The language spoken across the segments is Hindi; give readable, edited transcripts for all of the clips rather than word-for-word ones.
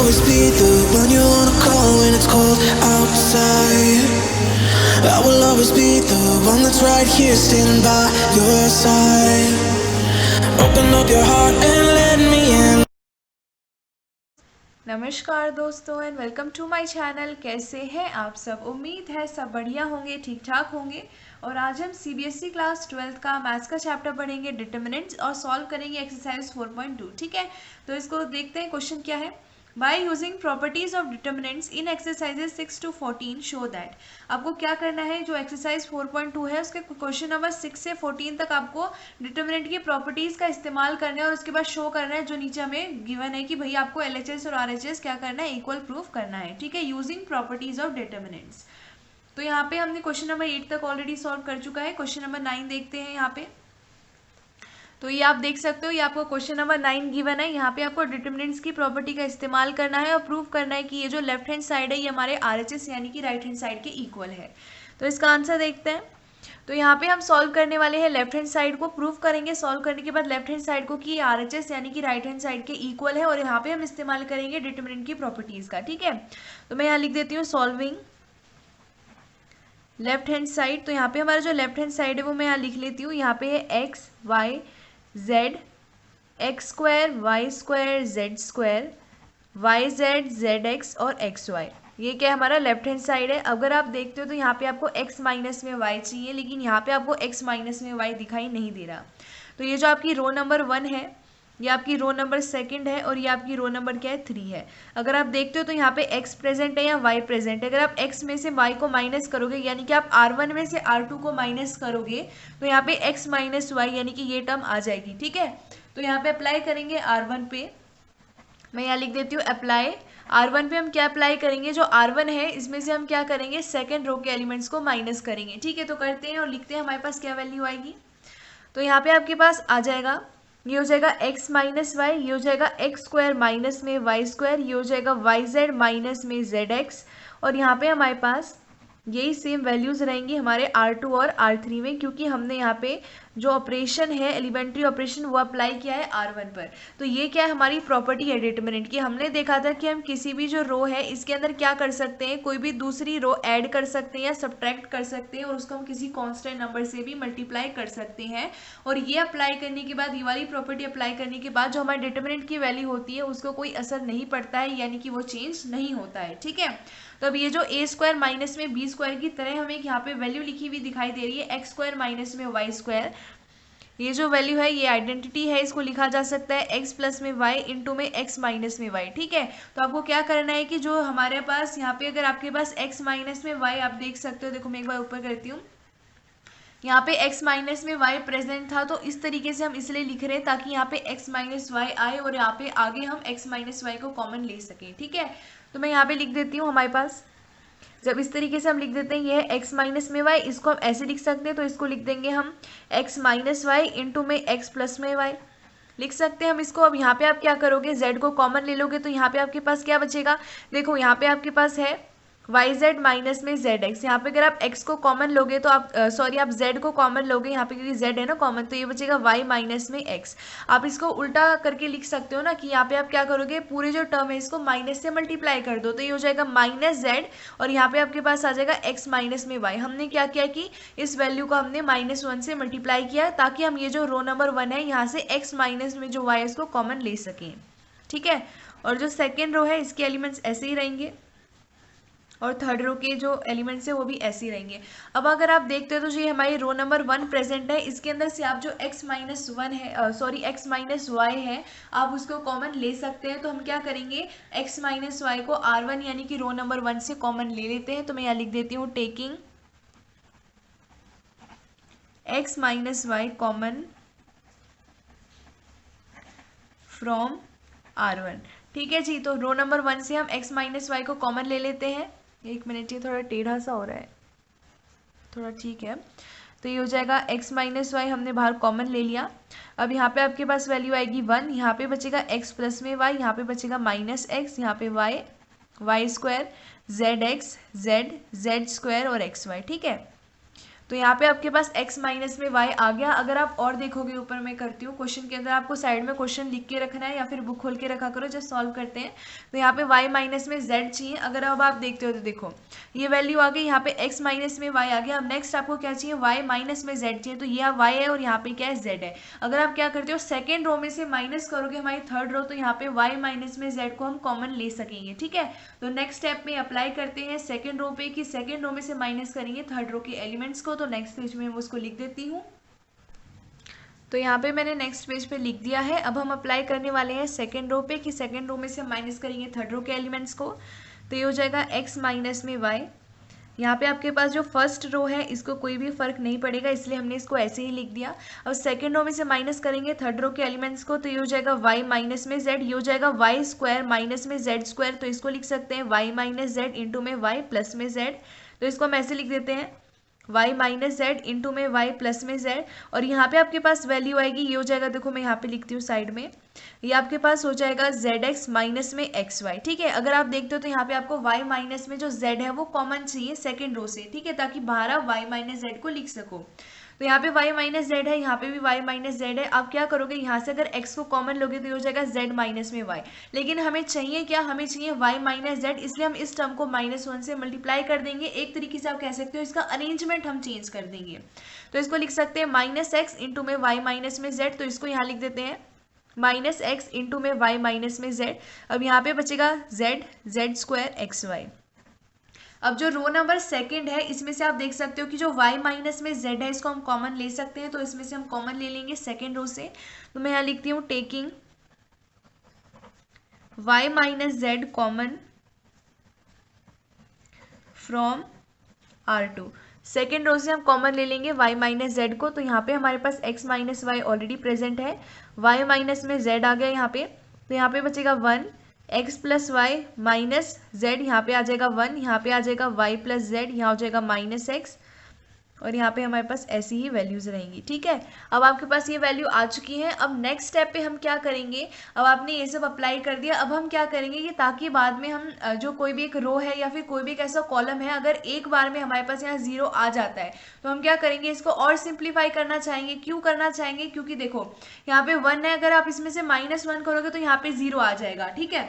always be the one you wanna call when it's cold outside. I will always be the one that's right here standing by your side. Open up your heart and let me in. नमस्कार दोस्तों and welcome to my channel. कैसे हैं आप सब? उम्मीद है सब बढ़िया होंगे, ठीक ठाक होंगे। और आज हम सीबीएसई क्लास 12th का मैथ्स का चैप्टर पढ़ेंगे डिटर्मिनेंट्स और सॉल्व करेंगे एक्सरसाइज 4.2। ठीक है, तो इसको देखते हैं। क्वेश्चन क्या है? By using properties of determinants in exercises 6 to 14 show that। आपको क्या करना है, जो एक्सरसाइज 4.2 है उसके क्वेश्चन नंबर 6 से 14 तक आपको डिटर्मिनेंट की प्रॉपर्टीज का इस्तेमाल करना है और उसके बाद शो करना है जो नीचे हमें गिवन है कि भाई आपको एलएचएस और आरएचएस क्या करना है, इक्वल प्रूफ करना है। ठीक है, यूजिंग प्रॉपर्टीज ऑफ डिटर्मिनेंट्स। तो यहाँ पे हमने क्वेश्चन नंबर 8 तक ऑलरेडी सॉल्व कर चुका है। क्वेश्चन नंबर 9 देखते हैं यहाँ पे। तो ये आप देख सकते हो, ये आपको क्वेश्चन नंबर 9 गिवन है। यहाँ पे आपको डिटर्मिनेंट्स की प्रॉपर्टी का इस्तेमाल करना है और प्रूव करना है कि ये जो लेफ्ट हैंड साइड है ये हमारे आरएचएस यानी कि राइट हैंड साइड के इक्वल है। तो इसका आंसर देखते हैं। तो यहाँ पे हम सॉल्व करने वाले हैं लेफ्ट हैंड साइड को, प्रूव करेंगे सॉल्व करने के बाद लेफ्ट हैंड साइड को कि आरएचएस यानी कि राइट हैंड साइड के इक्वल है और यहाँ पे हम इस्तेमाल करेंगे डिटर्मिनेंट की प्रॉपर्टीज का। ठीक है, तो मैं यहाँ लिख देती हूँ सॉल्विंग लेफ्ट हैंड साइड। तो यहाँ पे हमारा जो लेफ्ट हैंड साइड है वो मैं यहाँ लिख लेती हूँ। यहाँ पे है x y z, x square y square z square, y z z x और एक्स वाई। ये क्या है, हमारा लेफ्ट हैंड साइड है। अगर आप देखते हो तो यहाँ पे आपको x माइनस में y चाहिए, लेकिन यहाँ पे आपको x माइनस में y दिखाई नहीं दे रहा। तो ये जो आपकी रो नंबर 1 है, ये आपकी रो नंबर 2 है और ये आपकी रो नंबर क्या है, 3 है। अगर आप देखते हो तो यहाँ पे x प्रेजेंट है या y प्रेजेंट है। अगर आप x में से y को माइनस करोगे यानी कि आप r1 में से r2 को माइनस करोगे तो यहाँ पे x माइनस वाई यानी कि ये टर्म आ जाएगी। ठीक है, तो यहाँ पे अप्लाई करेंगे R1 पे। मैं यहाँ लिख देती हूँ अप्लाई। R1 पे हम क्या अप्लाई करेंगे, जो R1 है इसमें से हम क्या करेंगे, सेकंड रो के एलिमेंट्स को माइनस करेंगे। ठीक है, तो करते हैं और लिखते हैं हमारे पास क्या वैल्यू आएगी। तो यहाँ पे आपके पास आ जाएगा, ये हो जाएगा x माइनस वाई, ये हो जाएगा एक्स स्क्वायर माइनस में वाई स्क्वायर, ये हो जाएगा वाई जेड माइनस में जेड एक्स। और यहाँ पे हमारे पास यही सेम वैल्यूज रहेंगी हमारे R2 और R3 में, क्योंकि हमने यहाँ पे जो ऑपरेशन है एलिमेंट्री ऑपरेशन वो अप्लाई किया है R1 पर। तो ये क्या है, हमारी प्रॉपर्टी है डिटर्मिनेंट की। हमने देखा था कि हम किसी भी जो रो है इसके अंदर क्या कर सकते हैं, कोई भी दूसरी रो ऐड कर सकते हैं या सब्ट्रैक्ट कर सकते हैं और उसको हम किसी कांस्टेंट नंबर से भी मल्टीप्लाई कर सकते हैं। और ये अप्लाई करने के बाद, ये वाली प्रॉपर्टी अप्लाई करने के बाद जो हमारे डिटर्मिनेंट की वैल्यू होती है उसको कोई असर नहीं पड़ता है, यानी कि वो चेंज नहीं होता है। ठीक है, तो अब ये जो ए स्क्वायर माइनस में बी स्क्वायर की तरह हमें यहाँ पे वैल्यू लिखी हुई दिखाई दे रही है, एक्स स्क्वायर माइनस में वाई स्क्वायर। ये जो वैल्यू है ये आइडेंटिटी है, इसको लिखा जा सकता है x प्लस में y इंटू में x माइनस में y। ठीक है, तो आपको क्या करना है कि जो हमारे पास यहाँ पे, अगर आपके पास x माइनस में y आप देख सकते हो, देखो मैं एक बार ऊपर करती हूँ, यहाँ पे x माइनस में y प्रेजेंट था तो इस तरीके से हम इसलिए लिख रहे हैं ताकि यहाँ पे x माइनस वाई आए और यहाँ पे आगे हम x माइनस वाई को कॉमन ले सकें। ठीक है, तो मैं यहाँ पे लिख देती हूँ, हमारे पास जब इस तरीके से हम लिख देते हैं, ये है x माइनस में y, इसको हम ऐसे लिख सकते हैं, तो इसको लिख देंगे हम x माइनस वाई इंटू में x प्लस में y लिख सकते हैं हम इसको। अब यहाँ पे आप क्या करोगे, z को कॉमन ले लोगे तो यहाँ पे आपके पास क्या बचेगा, देखो यहाँ पे आपके पास है वाई जेड माइनस में जेड एक्स। यहाँ पे अगर आप x को कॉमन लोगे तो आप सॉरी आप z को कॉमन लोगे यहाँ पे, क्योंकि z है ना कॉमन, तो ये बचेगा y माइनस में x। आप इसको उल्टा करके लिख सकते हो ना, कि यहाँ पे आप क्या करोगे, पूरे जो टर्म है इसको माइनस से मल्टीप्लाई कर दो, तो ये हो जाएगा माइनस जेड और यहाँ पे आपके पास आ जाएगा x माइनस में y। हमने क्या किया कि इस वैल्यू को हमने -1 से मल्टीप्लाई किया ताकि हम ये जो रो नंबर 1 है यहाँ से x माइनस में जो y है इसको कॉमन ले सकें। ठीक है, और जो सेकेंड रो है इसके एलिमेंट्स ऐसे ही रहेंगे और थर्ड रो के जो एलिमेंट्स है वो भी ऐसे ही रहेंगे। अब अगर आप देखते हो तो ये हमारी रो नंबर 1 प्रेजेंट है, इसके अंदर से आप जो x माइनस वन है सॉरी x माइनस वाई है आप उसको कॉमन ले सकते हैं। तो हम क्या करेंगे, x माइनस वाई को R1 यानी कि रो नंबर 1 से कॉमन ले लेते हैं। तो मैं यहाँ लिख देती हूँ taking x minus y common from R1। ठीक है जी, तो रो नंबर 1 से हम x माइनस वाई को कॉमन ले लेते हैं। एक मिनट, ये थोड़ा टेढ़ा सा हो रहा है, थोड़ा ठीक है। तो ये हो जाएगा x माइनस वाई, हमने बाहर कॉमन ले लिया। अब यहाँ पे आपके पास वैल्यू आएगी 1, यहाँ पे बचेगा x प्लस में y, यहाँ पे बचेगा माइनस एक्स, यहाँ पे y y square z x z z square और एक्स वाई। ठीक है, तो यहाँ पे आपके पास x माइनस में y आ गया। अगर आप और देखोगे, ऊपर मैं करती हूँ क्वेश्चन के अंदर, आपको साइड में क्वेश्चन लिख के रखना है या फिर बुक खोल के रखा करो जब सॉल्व करते हैं। तो यहाँ पे y माइनस में z चाहिए। अगर अब आप देखते हो तो देखो ये वैल्यू आ गई, यहाँ पे x माइनस में y आ गया। अब नेक्स्ट आपको क्या चाहिए, y माइनस में z चाहिए। तो ये y है और यहाँ पे क्या है, z है। अगर आप क्या करते हो, सेकेंड रो में से माइनस करोगे हमारी थर्ड रो, तो यहाँ पे y माइनस में z को हम कॉमन ले सकेंगे। ठीक है, तो नेक्स्ट स्टेप में अप्लाई करते हैं सेकेंड रो पे कि सेकेंड रो में से माइनस करेंगे थर्ड रो के एलिमेंट्स को। तो नेक्स्ट पेज में उसको लिख देती हूँ। तो यहाँ पे मैंने नेक्स्ट पेज पे लिख दिया है। अब हम अप्लाई करने वाले हैं सेकेंड रो पे कि सेकेंड रो में से माइनस करेंगे थर्ड रो के एलिमेंट्स को। तो ये हो जाएगा x माइनस में y। यहाँ पे आपके पास जो फर्स्ट रो है इसको कोई भी फर्क नहीं पड़ेगा, इसलिए हमने इसको ऐसे ही लिख दिया। अब सेकेंड रो में से माइनस करेंगे थर्ड रो के एलिमेंट्स को। तो ये हो जाएगा y माइनस में z, ये हो जाएगा y स्क्वायर माइनस में z स्क्वायर। तो इसको लिख सकते हैं y माइनस z इंटू में y प्लस में z। तो इसको हम ऐसे लिख देते हैं y माइनस जेड इंटू में y प्लस में z। और यहाँ पे आपके पास वैल्यू आएगी, ये हो जाएगा, देखो मैं यहाँ पे लिखती हूँ साइड में, ये आपके पास हो जाएगा zx माइनस में xy। ठीक है, अगर आप देखते हो तो यहाँ पे आपको y माइनस में जो z है वो कॉमन चाहिए सेकेंड रो से। ठीक है, ताकि बाहर आप y माइनस जेड को लिख सको। तो यहाँ पे y माइनस जेड है, यहाँ पे भी y माइनस जेड है। आप क्या करोगे, यहाँ से अगर x को कॉमन लोगे तो ये हो जाएगा z माइनस में y। लेकिन हमें चाहिए क्या, हमें चाहिए y माइनस जेड, इसलिए हम इस टर्म को -1 से मल्टीप्लाई कर देंगे। एक तरीके से आप कह सकते हो इसका अरेंजमेंट हम चेंज कर देंगे। तो इसको लिख सकते हैं -x इंटू में y माइनस में z। तो इसको यहाँ लिख देते हैं -x इंटू में y माइनस में z। अब यहाँ पे बचेगा z स्क्वायर xy। अब जो रो नंबर सेकंड है इसमें से आप देख सकते हो कि जो y माइनस में z है इसको हम कॉमन ले सकते हैं। तो इसमें से हम कॉमन ले लेंगे सेकंड रो से। तो मैं यहाँ लिखती हूँ taking y minus z common from R2। Second row से हम कॉमन ले लेंगे y माइनस जेड को। तो यहाँ पे हमारे पास x minus y already present है, y माइनस में z आ गया यहाँ पे। तो यहाँ पे बचेगा 1 x plus y minus z, यहाँ पे आ जाएगा 1, यहाँ पे आ जाएगा y प्लस जेड, यहाँ हो जाएगा -x, और यहाँ पे हमारे पास ऐसी ही वैल्यूज रहेंगी। ठीक है, अब आपके पास ये वैल्यू आ चुकी है। अब नेक्स्ट स्टेप पे हम क्या करेंगे, अब आपने ये सब अप्लाई कर दिया, अब हम क्या करेंगे कि ताकि बाद में हम जो कोई भी एक रो है या फिर कोई भी एक ऐसा कॉलम है, अगर एक बार में हमारे पास यहाँ 0 आ जाता है तो हम क्या करेंगे, इसको और सिंप्लीफाई करना चाहेंगे। क्यों करना चाहेंगे, क्योंकि देखो यहाँ पे 1 है, अगर आप इसमें से -1 करोगे तो यहाँ पे 0 आ जाएगा। ठीक है,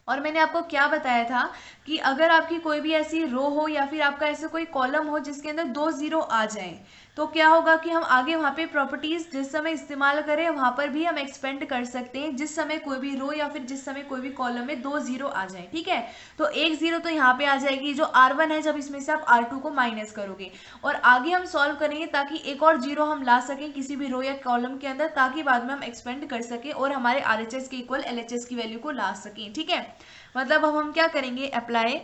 और मैंने आपको क्या बताया था कि अगर आपकी कोई भी ऐसी रो हो या फिर आपका ऐसा कोई कॉलम हो जिसके अंदर 2 0 आ जाएं, तो क्या होगा कि हम आगे वहाँ पे प्रॉपर्टीज जिस समय इस्तेमाल करें वहाँ पर भी हम एक्सपेंड कर सकते हैं, जिस समय कोई भी रो या फिर जिस समय कोई भी कॉलम में 2 0 आ जाए। ठीक है, तो 1 0 तो यहाँ पे आ जाएगी जो R1 है, जब इसमें से आप R2 को माइनस करोगे, और आगे हम सॉल्व करेंगे ताकि एक और 0 हम ला सकें किसी भी रो या कॉलम के अंदर, ताकि बाद में हम एक्सपेंड कर सकें और हमारे RHS के इक्वल LHS की वैल्यू को ला सकें। ठीक है, मतलब अब हम क्या करेंगे, अप्लाई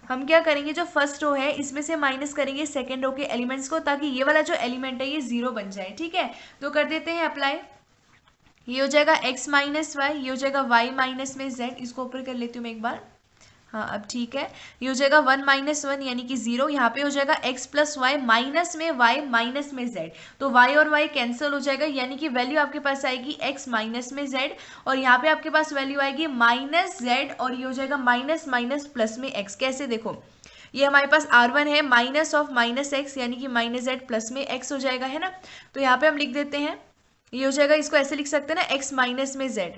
हम क्या करेंगे, जो फर्स्ट रो है इसमें से माइनस करेंगे सेकेंड रो के एलिमेंट्स को, ताकि ये वाला जो एलिमेंट है ये 0 बन जाए। ठीक है, तो कर देते हैं अप्लाई। ये हो जाएगा x माइनस वाई, ये हो जाएगा y माइनस में z। इसको ऊपर कर लेती हूँ मैं एक बार, हाँ अब ठीक है। ये हो जाएगा 1 माइनस 1 यानी कि 0। यहाँ पे हो जाएगा x प्लस वाई माइनस में y माइनस में z। तो y और y कैंसिल हो जाएगा, यानी कि वैल्यू आपके पास आएगी x माइनस में z, और यहाँ पे आपके पास वैल्यू आएगी माइनस z, और ये हो जाएगा माइनस माइनस प्लस में x। कैसे, देखो ये हमारे पास R1 है, माइनस ऑफ माइनस एक्स यानी कि माइनस जेड प्लस में x हो जाएगा, है ना। तो यहाँ पे हम लिख देते हैं, ये हो जाएगा, इसको ऐसे लिख सकते हैं ना, x माइनस में z।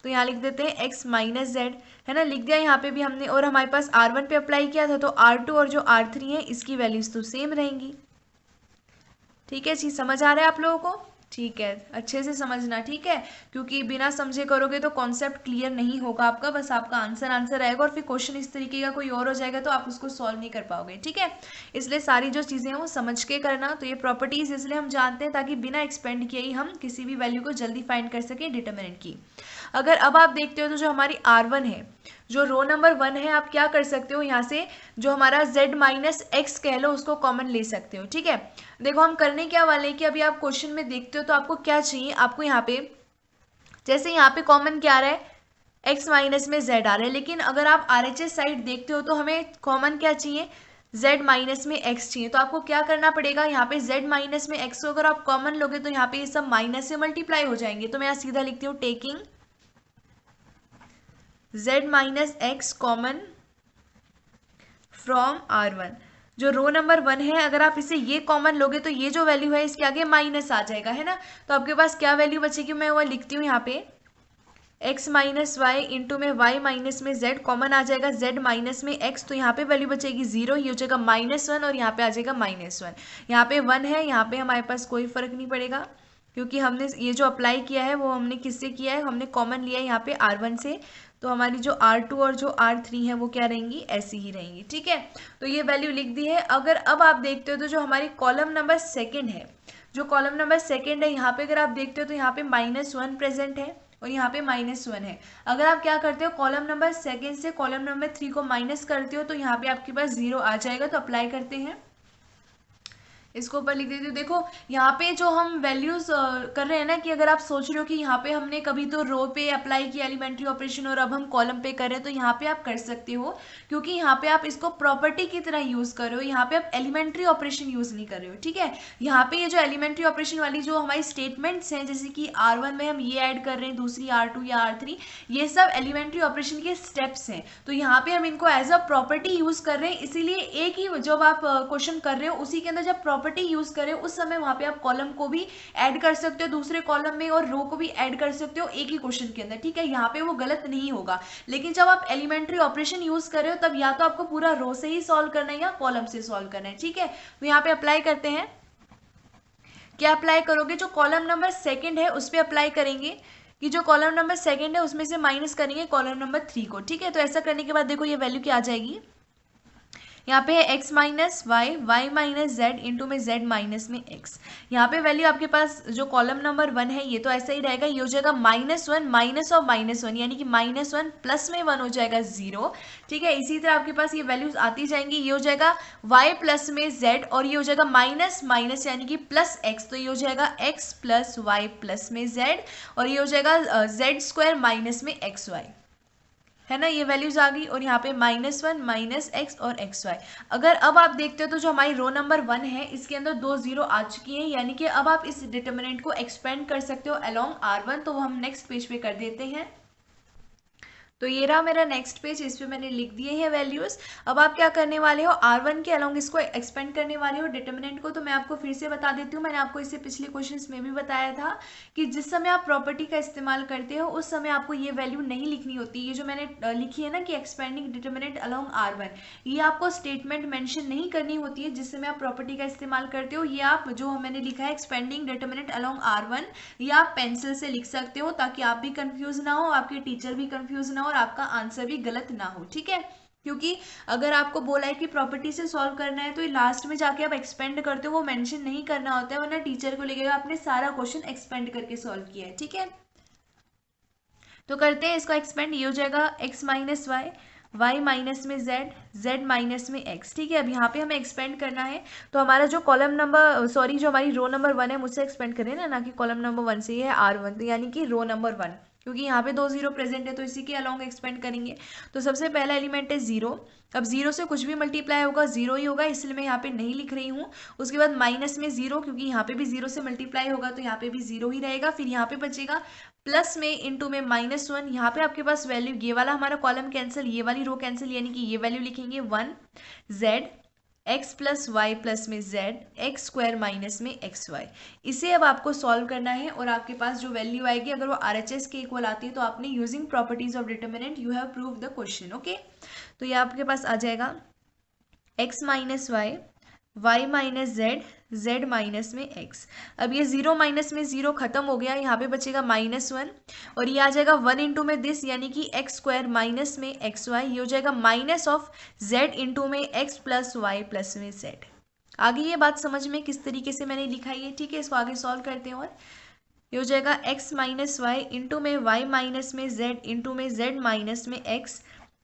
तो यहाँ लिख देते हैं x माइनस जेड, है ना, लिख दिया यहाँ पे भी हमने। और हमारे पास R1 पे अप्लाई किया था, तो R2 और जो R3 है इसकी वैल्यूज तो सेम रहेंगी। ठीक है जी, समझ आ रहा है आप लोगों को? ठीक है, अच्छे से समझना, ठीक है, क्योंकि बिना समझे करोगे तो कॉन्सेप्ट क्लियर नहीं होगा आपका, बस आपका आंसर आएगा और फिर क्वेश्चन इस तरीके का कोई और हो जाएगा तो आप उसको सॉल्व नहीं कर पाओगे। ठीक है, इसलिए सारी जो चीज़ें हैं वो समझ के करना। तो ये प्रॉपर्टीज इसलिए हम जानते हैं ताकि बिना एक्सपेंड किए ही हम किसी भी वैल्यू को जल्दी फाइंड कर सकें डिटरमिनेंट की। अगर अब आप देखते हो तो जो हमारी R1 है, जो रो नंबर 1 है, आप क्या कर सकते हो, यहाँ से जो हमारा z माइनस एक्स कह लो उसको कॉमन ले सकते हो। ठीक है, देखो हम करने क्या वाले हैं कि अभी आप क्वेश्चन में देखते हो तो आपको क्या चाहिए, आपको यहाँ पे जैसे यहाँ पे कॉमन क्या आ रहा है, x माइनस में z आ रहा है, लेकिन अगर आप RHS साइड देखते हो तो हमें कॉमन क्या चाहिए, z माइनस में x चाहिए। तो आपको क्या करना पड़ेगा, यहाँ पे z माइनस में x को अगर आप कॉमन लोगे तो यहाँ पे ये सब माइनस से मल्टीप्लाई हो जाएंगे। तो मैं यहाँ सीधा लिखती हूँ taking z minus x common from R1। जो रो नंबर 1 है, अगर आप इसे ये कॉमन लोगे तो ये जो वैल्यू है इसके आगे माइनस आ जाएगा, है ना। तो आपके पास क्या वैल्यू बचेगी, मैं वो लिखती हूँ यहाँ पे, x माइनस वाई इंटू में y माइनस में z कॉमन आ जाएगा, z माइनस में x, तो यहाँ पे वैल्यू बचेगी 0, ये हो जाएगा -1 और यहाँ पे आ जाएगा -1। यहाँ पे 1 है, यहाँ पे हमारे पास कोई फर्क नहीं पड़ेगा क्योंकि हमने ये जो अप्लाई किया है वो हमने किससे किया है, हमने कॉमन लिया है यहाँ पे R1 से। तो हमारी जो R2 और जो R3 है वो क्या रहेंगी, ऐसी ही रहेंगी, ठीक है। तो ये वैल्यू लिख दी है। अगर अब आप देखते हो तो जो हमारी कॉलम नंबर सेकेंड है, जो कॉलम नंबर सेकेंड है यहाँ पे अगर आप देखते हो तो यहाँ पे -1 प्रेजेंट है और यहाँ पे -1 है। अगर आप क्या करते हो, कॉलम नंबर सेकेंड से कॉलम नंबर 3 को माइनस करते हो तो यहाँ पे आपके पास 0 आ जाएगा। तो अप्लाई करते हैं, इसको ऊपर लिख देती हूँ। देखो यहाँ पे जो हम वैल्यूज कर रहे हैं ना, कि अगर आप सोच रहे हो कि यहाँ पे हमने कभी तो रो पे अप्लाई किया एलिमेंट्री ऑपरेशन और अब हम कॉलम पे कर रहे हैं, तो यहाँ पे आप कर सकते हो क्योंकि यहाँ पे आप इसको प्रॉपर्टी की तरह यूज कर रहे हो, यहाँ पे आप एलिमेंट्री ऑपरेशन यूज नहीं कर रहे हो, ठीक है। यहाँ पे ये जो एलिमेंट्री ऑपरेशन वाली जो हमारी स्टेटमेंट्स हैं, जैसे कि R1 में हम ये ऐड कर रहे हैं, दूसरी R2 या R3, ये सब एलिमेंट्री ऑपरेशन के स्टेप्स हैं। तो यहाँ पे हम इनको एज अ प्रॉपर्टी यूज कर रहे हैं, इसीलिए एक ही जब आप क्वेश्चन कर रहे हो उसी के अंदर जब प्रॉपर्टी यूज करें उस समय वहां पे आप कॉलम को भी ऐड कर सकते हो दूसरे कॉलम में और रो को भी ऐड कर सकते हो एक ही क्वेश्चन के अंदर, ठीक है। यहाँ पे वो गलत नहीं होगा। लेकिन जब आप एलिमेंट्री ऑपरेशन यूज कर रहे हो तब या तो आपको पूरा रो से ही सॉल्व करना है या कॉलम से सॉल्व करना है, ठीक है। तो यहाँ पे अप्लाई करते हैं। क्या अप्लाई करोगे, जो कॉलम नंबर सेकेंड है उस पर अप्लाई करेंगे कि जो कॉलम नंबर सेकेंड है उसमें से माइनस करेंगे कॉलम नंबर 3 को, ठीक है। तो ऐसा करने के बाद देखो ये वैल्यू क्या आ जाएगी, यहाँ पे है x minus y, y minus z into में z माइनस में x। यहाँ पे वैल्यू आपके पास जो कॉलम नंबर 1 है ये तो ऐसा ही रहेगा, ये हो जाएगा -1 माइनस ऑफ -1 यानी कि -1 प्लस में 1 हो जाएगा 0, ठीक है। इसी तरह आपके पास ये वैल्यूज आती जाएंगी, ये हो जाएगा y प्लस में z और ये हो जाएगा माइनस माइनस यानी कि प्लस x, तो ये हो जाएगा x प्लस वाई प्लस में z और ये हो जाएगा z² माइनस में xy, है ना। ये वैल्यूज आ गई और यहाँ पे -1 माइनस x और xy। अगर अब आप देखते हो तो जो हमारी रो नंबर 1 है इसके अंदर 2 0 आ चुकी हैं, यानी कि अब आप इस डिटर्मिनेंट को एक्सपेंड कर सकते हो अलोंग R1। तो वो हम नेक्स्ट पेज पे कर देते हैं। तो ये रहा मेरा नेक्स्ट पेज, इस पे मैंने लिख दिए हैं वैल्यूज। अब आप क्या करने वाले हो, R1 के अलोंग इसको एक्सपेंड करने वाले हो डिटर्मिनेंट को। तो मैं आपको फिर से बता देती हूँ, मैंने आपको इससे पिछले क्वेश्चंस में भी बताया था कि जिस समय आप प्रॉपर्टी का इस्तेमाल करते हो उस समय आपको ये वैल्यू नहीं लिखनी होती। ये जो मैंने लिखी है ना कि एक्सपेंडिंग डिटर्मिनेंट अलोंग R1, ये आपको स्टेटमेंट मेंशन नहीं करनी होती है जिस समय आप प्रॉपर्टी का इस्तेमाल करते हो। ये आप जो मैंने लिखा है एक्सपेंडिंग डिटर्मिनेंट अलोंग R1, ये आप पेंसिल से लिख सकते हो ताकि आप भी कंफ्यूज ना हो, आपके टीचर भी कंफ्यूज ना हो और आपका आंसर भी गलत ना हो, ठीक है। क्योंकि अगर आपको बोला है कि प्रॉपर्टी से सॉल्व करना है तो ये लास्ट में जाके आप एक्सपेंड करते हो, वो मेंशन नहीं करना होता है, वरना टीचर को लगेगा आपने सारा क्वेश्चन एक्सपेंड करके सॉल्व किया है, ठीक है। तो करते हैं इसको एक्सपेंड, ये हो जाएगा x minus y, y minus में z, z माइनस में x, ठीक है। अब यहाँ पे हमें एक्सपेंड करना है तो हमारा जो कॉलम नंबर जो हमारी रो नंबर 1 है मुझसे एक्सपेंड करें ना कि कॉलम नंबर 1 से, ये है R1, तो यानी कि रो नंबर 1, क्योंकि यहाँ पे 2 0 प्रेजेंट है तो इसी के अलोंग एक्सपेंड करेंगे। तो सबसे पहला एलिमेंट है 0। अब 0 से कुछ भी मल्टीप्लाई होगा 0 ही होगा, इसलिए मैं यहाँ पे नहीं लिख रही हूँ। उसके बाद माइनस में 0, क्योंकि यहाँ पे भी 0 से मल्टीप्लाई होगा तो यहाँ पे भी 0 ही रहेगा। फिर यहाँ पे बचेगा प्लस में इंटू में -1। यहाँ पे आपके पास वैल्यू, ये वाला हमारा कॉलम कैंसिल, ये वाली रो कैंसिल, यानी कि ये वैल्यू लिखेंगे 1 z x plus y plus में z x² माइनस में xy। इसे अब आपको सॉल्व करना है और आपके पास जो वैल्यू आएगी अगर वो RHS के इक्वल आती है तो आपने using properties of determinant you have prove the question, okay. तो ये आपके पास आ जाएगा x minus y, y minus z, z minus में x। अब ये 0 माइनस में 0 खत्म हो गया, यहाँ पे बचेगा -1 और ये आ जाएगा 1 इंटू में दिस यानी कि x² माइनस में xy। ये हो जाएगा माइनस ऑफ z इंटू में x प्लस वाई प्लस में z। आगे ये बात समझ में किस तरीके से मैंने लिखा है, ठीक है। इसको आगे सॉल्व करते हैं और ये हो जाएगा x माइनस वाई इंटू में y माइनस में z इंटू में z माइनस में x।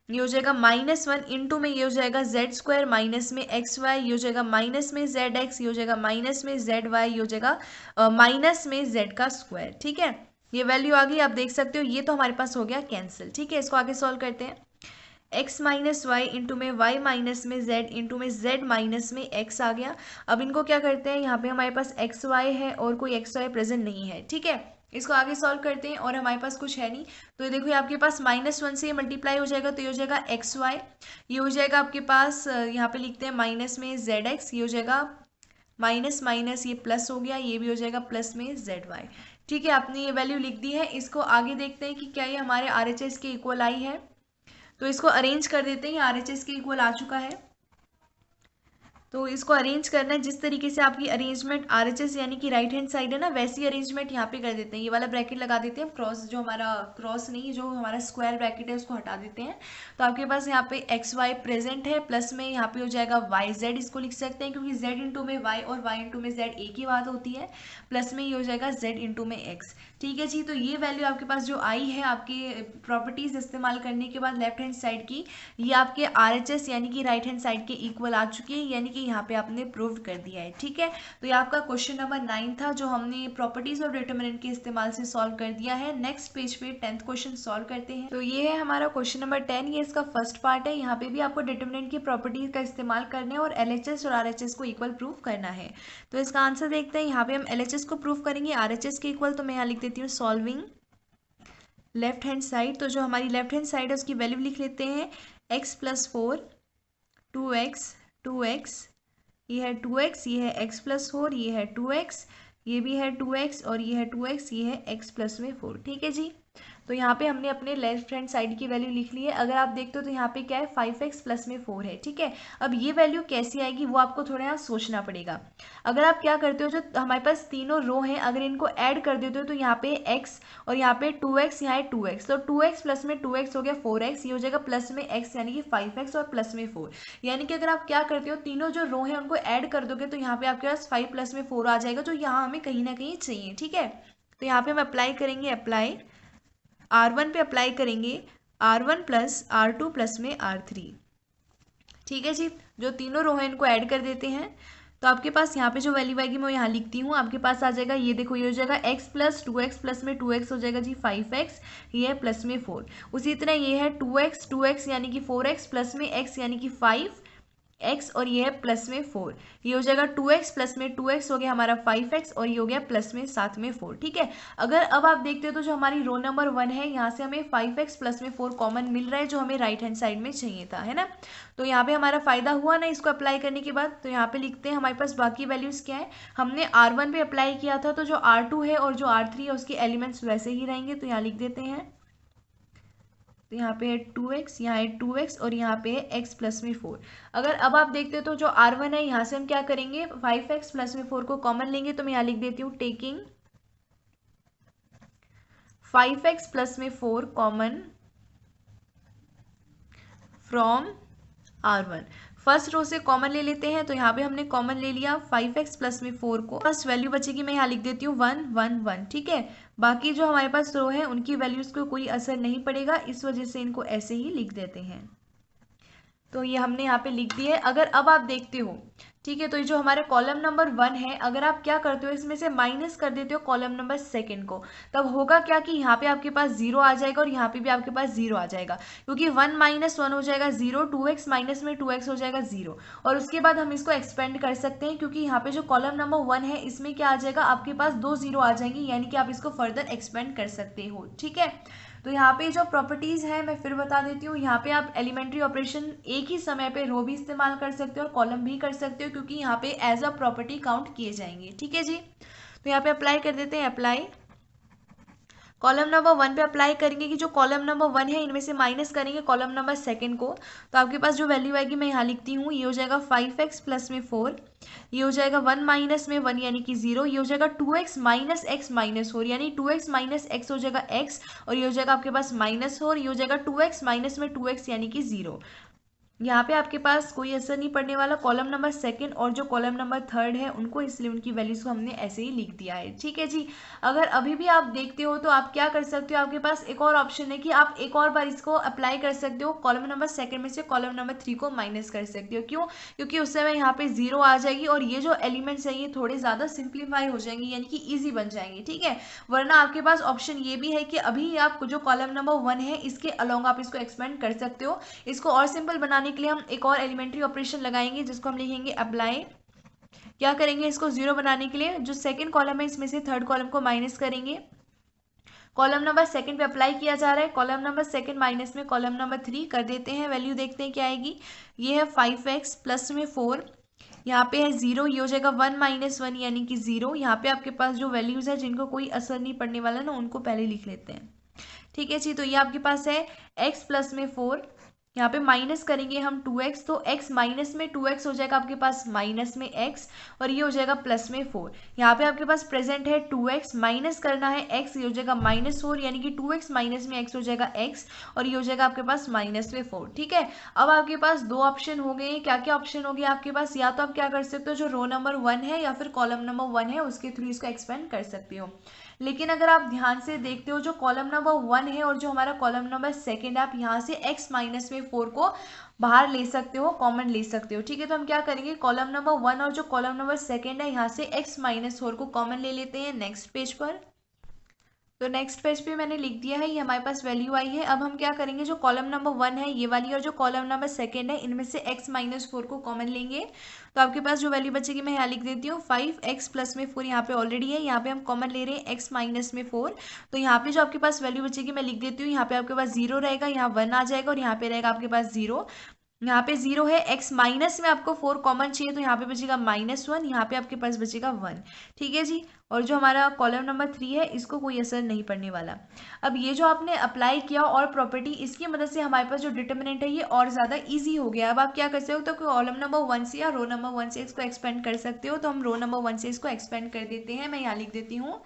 ये हो जाएगा -1 इंटू में ये हो जाएगा z² माइनस में xy। ये हो जाएगा माइनस में zx, ये हो जाएगा माइनस में zy, ये हो जाएगा माइनस में z का स्क्वायर, ठीक है। ये वैल्यू आ गई, आप देख सकते हो। ये तो हमारे पास हो गया कैंसिल, ठीक है। इसको आगे सॉल्व करते हैं। x माइनस वाई इंटू में y माइनस में z इंटू में z माइनस में x आ गया। अब इनको क्या करते हैं, यहाँ पे हमारे पास xy है और कोई xy प्रेजेंट नहीं है, ठीक है। इसको आगे सॉल्व करते हैं और हमारे पास कुछ है नहीं, तो ये देखो ये आपके पास -1 से ये मल्टीप्लाई हो जाएगा, तो ये हो जाएगा XY, ये हो जाएगा आपके पास यहाँ पे लिखते हैं माइनस में ZX, ये हो जाएगा माइनस माइनस, ये प्लस हो गया, ये भी हो जाएगा प्लस में ZY। ठीक है, आपने ये वैल्यू लिख दी है। इसको आगे देखते हैं कि क्या ये हमारे RHS के इक्वल आई है, तो इसको अरेंज कर देते हैं। RHS के इक्वल आ चुका है, तो इसको अरेंज करना है जिस तरीके से आपकी अरेंजमेंट RHS यानी कि राइट हैंड साइड है ना, वैसी अरेंजमेंट यहाँ पे कर देते हैं। ये वाला ब्रैकेट लगा देते हैं, क्रॉस जो हमारा क्रॉस नहीं, जो हमारा स्क्वायर ब्रैकेट है उसको हटा देते हैं। तो आपके पास यहाँ पे XY प्रेजेंट है, प्लस में यहाँ पे हो जाएगा YZ, इसको लिख सकते हैं क्योंकि Z इंटू में Y और Y इंटू में Z एक ही बात होती है, प्लस में ये हो जाएगा Z इंटू में X। ठीक है जी, तो ये वैल्यू आपके पास जो आई है आपके प्रॉपर्टीज इस्तेमाल करने के बाद लेफ्ट हैंड साइड की, ये आपके RHS यानी कि राइट हैंड साइड के इक्वल आ चुकी है, यानी कि यहाँ पे आपने प्रूव कर दिया है। ठीक है, तो ये आपका क्वेश्चन नंबर 9 था जो हमने प्रॉपर्टीज ऑफ डिटरमिनेंट के इस्तेमाल से सॉल्व कर दिया है। नेक्स्ट पेज पे 10th क्वेश्चन सॉल्व करते हैं। तो ये है हमारा क्वेश्चन नंबर 10, ये इसका फर्स्ट पार्ट है। यहाँ पे भी आपको डिटरमिनेंट की प्रॉपर्टीज का इस्तेमाल करना है और LHS और RHS को इक्वल प्रूव करना है। तो इसका आंसर देखते हैं। यहाँ पे हम LHS को प्रूव करेंगे RHS के इक्वल, तो मैं यहाँ लिख देती हूँ सॉल्विंग लेफ्ट हैंड साइड। तो जो हमारी लेफ्ट हैंड साइड है उसकी वैल्यू लिख लेते हैं x + 4 2x, ये है 2x, ये है x + 4, ये है 2x, ये भी है 2x और ये है 2x, ये है x + में 4। ठीक है जी, तो यहाँ पे हमने अपने लेफ्ट हैंड साइड की वैल्यू लिख ली है। अगर आप देखते हो तो यहाँ पे क्या है 5x + में 4 है। ठीक है, अब ये वैल्यू कैसी आएगी वो आपको थोड़ा यहाँ सोचना पड़ेगा। अगर आप क्या करते हो, जो हमारे पास तीनों रो हैं अगर इनको ऐड कर देते हो तो यहाँ पे x और यहाँ पे 2x, यहाँ है 2x, तो 2x प्लस में 2x हो गया 4x, ये हो जाएगा प्लस में x यानी कि 5x और प्लस में 4। यानी कि अगर आप क्या करते हो तीनों जो रो हैं उनको ऐड कर दोगे तो यहाँ पे आपके पास 5 + में 4 आ जाएगा, जो यहाँ हमें कहीं ना कहीं चाहिए। ठीक है, तो यहाँ पे हम अप्लाई करेंगे, अप्लाई R1 पे अप्लाई करेंगे R1 + R2 प्लस में R3। ठीक है जी, जो तीनों रो हैं इनको ऐड कर देते हैं, तो आपके पास यहाँ पे जो वैल्यू आएगी मैं यहाँ लिखती हूँ। आपके पास आ जाएगा, ये देखो ये हो जाएगा x + 2x प्लस में 2x हो जाएगा जी 5x, ये है प्लस में 4। उसी तरह ये है 2x यानी कि 4x प्लस में x यानी कि 5x और ये है प्लस में 4, ये हो जाएगा 2x प्लस में 2x हो गया हमारा 5x और ये हो गया प्लस में साथ में 4। ठीक है, अगर अब आप देखते हो तो जो हमारी रो नंबर 1 है यहाँ से हमें 5x प्लस में 4 कॉमन मिल रहा है, जो हमें राइट हैंड साइड में चाहिए था, है ना। तो यहाँ पे हमारा फायदा हुआ ना इसको अप्लाई करने के बाद। तो यहाँ पे लिखते हैं हमारे पास बाकी वैल्यूज क्या है। हमने R1 पे अप्लाई किया था, तो जो R2 है और जो R3 है उसके एलिमेंट्स वैसे ही रहेंगे, तो यहाँ लिख देते हैं। तो यहाँ पे है 2x, यहाँ है 2x और यहाँ पे है x प्लस में 4। अगर अब आप देखते हो तो जो R1 है यहाँ से हम क्या करेंगे 5x प्लस में 4 को कॉमन लेंगे, तो मैं यहाँ लिख देती हूँ टेकिंग 5x प्लस में 4 common from R1। First row से कॉमन ले लेते हैं, तो यहाँ पे हमने कॉमन ले लिया 5x प्लस में 4 को, फर्स्ट वैल्यू बचेगी मैं यहाँ लिख देती हूँ 1 1 1। ठीक है, बाकी जो हमारे पास रो है उनकी वैल्यूज को कोई असर नहीं पड़ेगा, इस वजह से इनको ऐसे ही लिख देते हैं। तो ये हमने यहाँ पे लिख दिया है। अगर अब आप देखते हो, ठीक है, तो ये जो हमारे कॉलम नंबर 1 है, अगर आप क्या करते हो इसमें से माइनस कर देते हो कॉलम नंबर 2 को, तब होगा क्या कि यहाँ पे आपके पास 0 आ जाएगा और यहाँ पे भी आपके पास 0 आ जाएगा, क्योंकि 1 - 1 हो जाएगा 0, 2x माइनस में 2x हो जाएगा 0। और उसके बाद हम इसको एक्सपेंड कर सकते हैं, क्योंकि यहाँ पे जो कॉलम नंबर 1 है इसमें क्या आ जाएगा आपके पास 2 0 आ जाएंगे, यानी कि आप इसको फर्दर एक्सपेंड कर सकते हो। ठीक है, तो यहाँ पे जो प्रॉपर्टीज है मैं फिर बता देती हूँ। यहाँ पे आप एलिमेंट्री ऑपरेशन एक ही समय पे रो भी इस्तेमाल कर सकते हो और कॉलम भी कर सकते हो, क्योंकि यहाँ पे एज अ प्रॉपर्टी काउंट किए जाएंगे। ठीक है जी, तो यहाँ पे अप्लाई कर देते हैं, अप्लाई कॉलम नंबर 1 पे अप्लाई करेंगे कि जो कॉलम नंबर 1 है इनमें से माइनस करेंगे कॉलम नंबर 2 को, तो आपके पास जो वैल्यू आएगी मैं यहाँ लिखती हूँ, ये हो जाएगा 5x प्लस में 4, ये हो जाएगा 1 माइनस में 1 यानी कि 0, ये हो जाएगा 2x माइनस x माइनस 4 यानी 2x माइनस x हो जाएगा x और ये हो जाएगा आपके पास -4, ये हो जाएगा 2x माइनस में 2x यानी कि 0। यहाँ पे आपके पास कोई असर नहीं पड़ने वाला कॉलम नंबर 2 और जो कॉलम नंबर 3 है उनको, इसलिए उनकी वैल्यूज को हमने ऐसे ही लिख दिया है। ठीक है जी, अगर अभी भी आप देखते हो तो आप क्या कर सकते हो, आपके पास एक और ऑप्शन है कि आप एक और बार इसको अप्लाई कर सकते हो, कॉलम नंबर 2 में से कॉलम नंबर 3 को माइनस कर सकते हो। क्यों? क्योंकि उस समय यहाँ पे 0 आ जाएगी और ये जो एलिमेंट्स है ये थोड़े ज़्यादा सिंप्लीफाई हो जाएंगे, यानी कि ईजी बन जाएंगे। ठीक है, वरना आपके पास ऑप्शन ये भी है कि अभी आप जो कॉलम नंबर 1 है इसके अलॉन्ग आप इसको एक्सपेंड कर सकते हो। इसको और सिंपल बनाने के लिए हम एक और एलिमेंट्री ऑपरेशन लगाएंगे, जिसको हम लिखेंगे अप्लाई। क्या करेंगे, इसको 0 बनाने के लिए जो सेकंड कॉलम है इसमें से थर्ड कॉलम को माइनस करेंगे, कॉलम नंबर सेकंड पे अप्लाई किया जा रहा है। कॉलम नंबर सेकंड माइनस में कॉलम नंबर 3 कर देते हैं। वैल्यू देखते हैं क्या आएगी। ये है 5x प्लस में 4, यहाँ पे है 0, ये हो जाएगा 1 माइनस 1 यानी कि 0। यहाँ पे आपके पास जो वैल्यूज़ है जिनको कोई असर नहीं पड़ने वाला ना, उनको पहले लिख लेते हैं। ठीक है जी, तो ये आपके पास है x प्लस में 4, यहाँ पे माइनस करेंगे हम 2x, तो x माइनस में 2x हो जाएगा आपके पास माइनस में x, और ये हो जाएगा प्लस में 4। यहाँ पे आपके पास प्रेजेंट है 2x, माइनस करना है x, ये हो जाएगा -4 यानी कि 2x माइनस में x हो जाएगा x, और ये हो जाएगा आपके पास माइनस में 4। ठीक है, अब आपके पास दो ऑप्शन हो गए। क्या क्या ऑप्शन हो गए आपके पास, या तो आप क्या कर सकते हो, जो रो नंबर 1 है या फिर कॉलम नंबर 1 है उसके थ्रू इसको एक्सपेंड कर सकते हो। लेकिन अगर आप ध्यान से देखते हो, जो कॉलम नंबर 1 है और जो हमारा कॉलम नंबर सेकंड है, आप यहाँ से x माइनस में 4 को बाहर ले सकते हो, कॉमन ले सकते हो। ठीक है, तो हम क्या करेंगे, कॉलम नंबर 1 और जो कॉलम नंबर सेकंड है यहाँ से x माइनस 4 को कॉमन ले लेते हैं नेक्स्ट पेज पर। तो नेक्स्ट पेज पे मैंने लिख दिया है, ये हमारे पास वैल्यू आई है। अब हम क्या करेंगे, जो कॉलम नंबर 1 है ये वाली और जो कॉलम नंबर सेकंड है इनमें से x माइनस 4 को कॉमन लेंगे। तो आपके पास जो वैल्यू बचेगी मैं यहाँ लिख देती हूँ, 5x प्लस में 4 यहाँ पे ऑलरेडी है, यहाँ पे हम कॉमन ले रहे हैं x माइनस में 4। तो यहाँ पे जो आपके पास वैल्यू बचेगी मैं लिख देती हूँ, यहाँ पे आपके पास 0 रहेगा, यहाँ 1 आ जाएगा और यहाँ पे रहेगा आपके पास 0। यहाँ पे 0 है, x माइनस में आपको 4 कॉमन चाहिए, तो यहाँ पे बचेगा -1, यहाँ पे आपके पास बचेगा 1। ठीक है जी, और जो हमारा कॉलम नंबर 3 है इसको कोई असर नहीं पड़ने वाला। अब ये जो आपने अप्लाई किया और प्रॉपर्टी, इसकी मदद से हमारे पास जो डिटर्मिनेंट है ये और ज़्यादा ईजी हो गया। अब आप क्या कर सकते हो, तो कॉलम नंबर 1 से या रो नंबर 1 से इसको एक्सपेंड कर सकते हो। तो हम रो नंबर 1 से इसको एक्सपेंड कर देते हैं। मैं यहाँ लिख देती हूँ,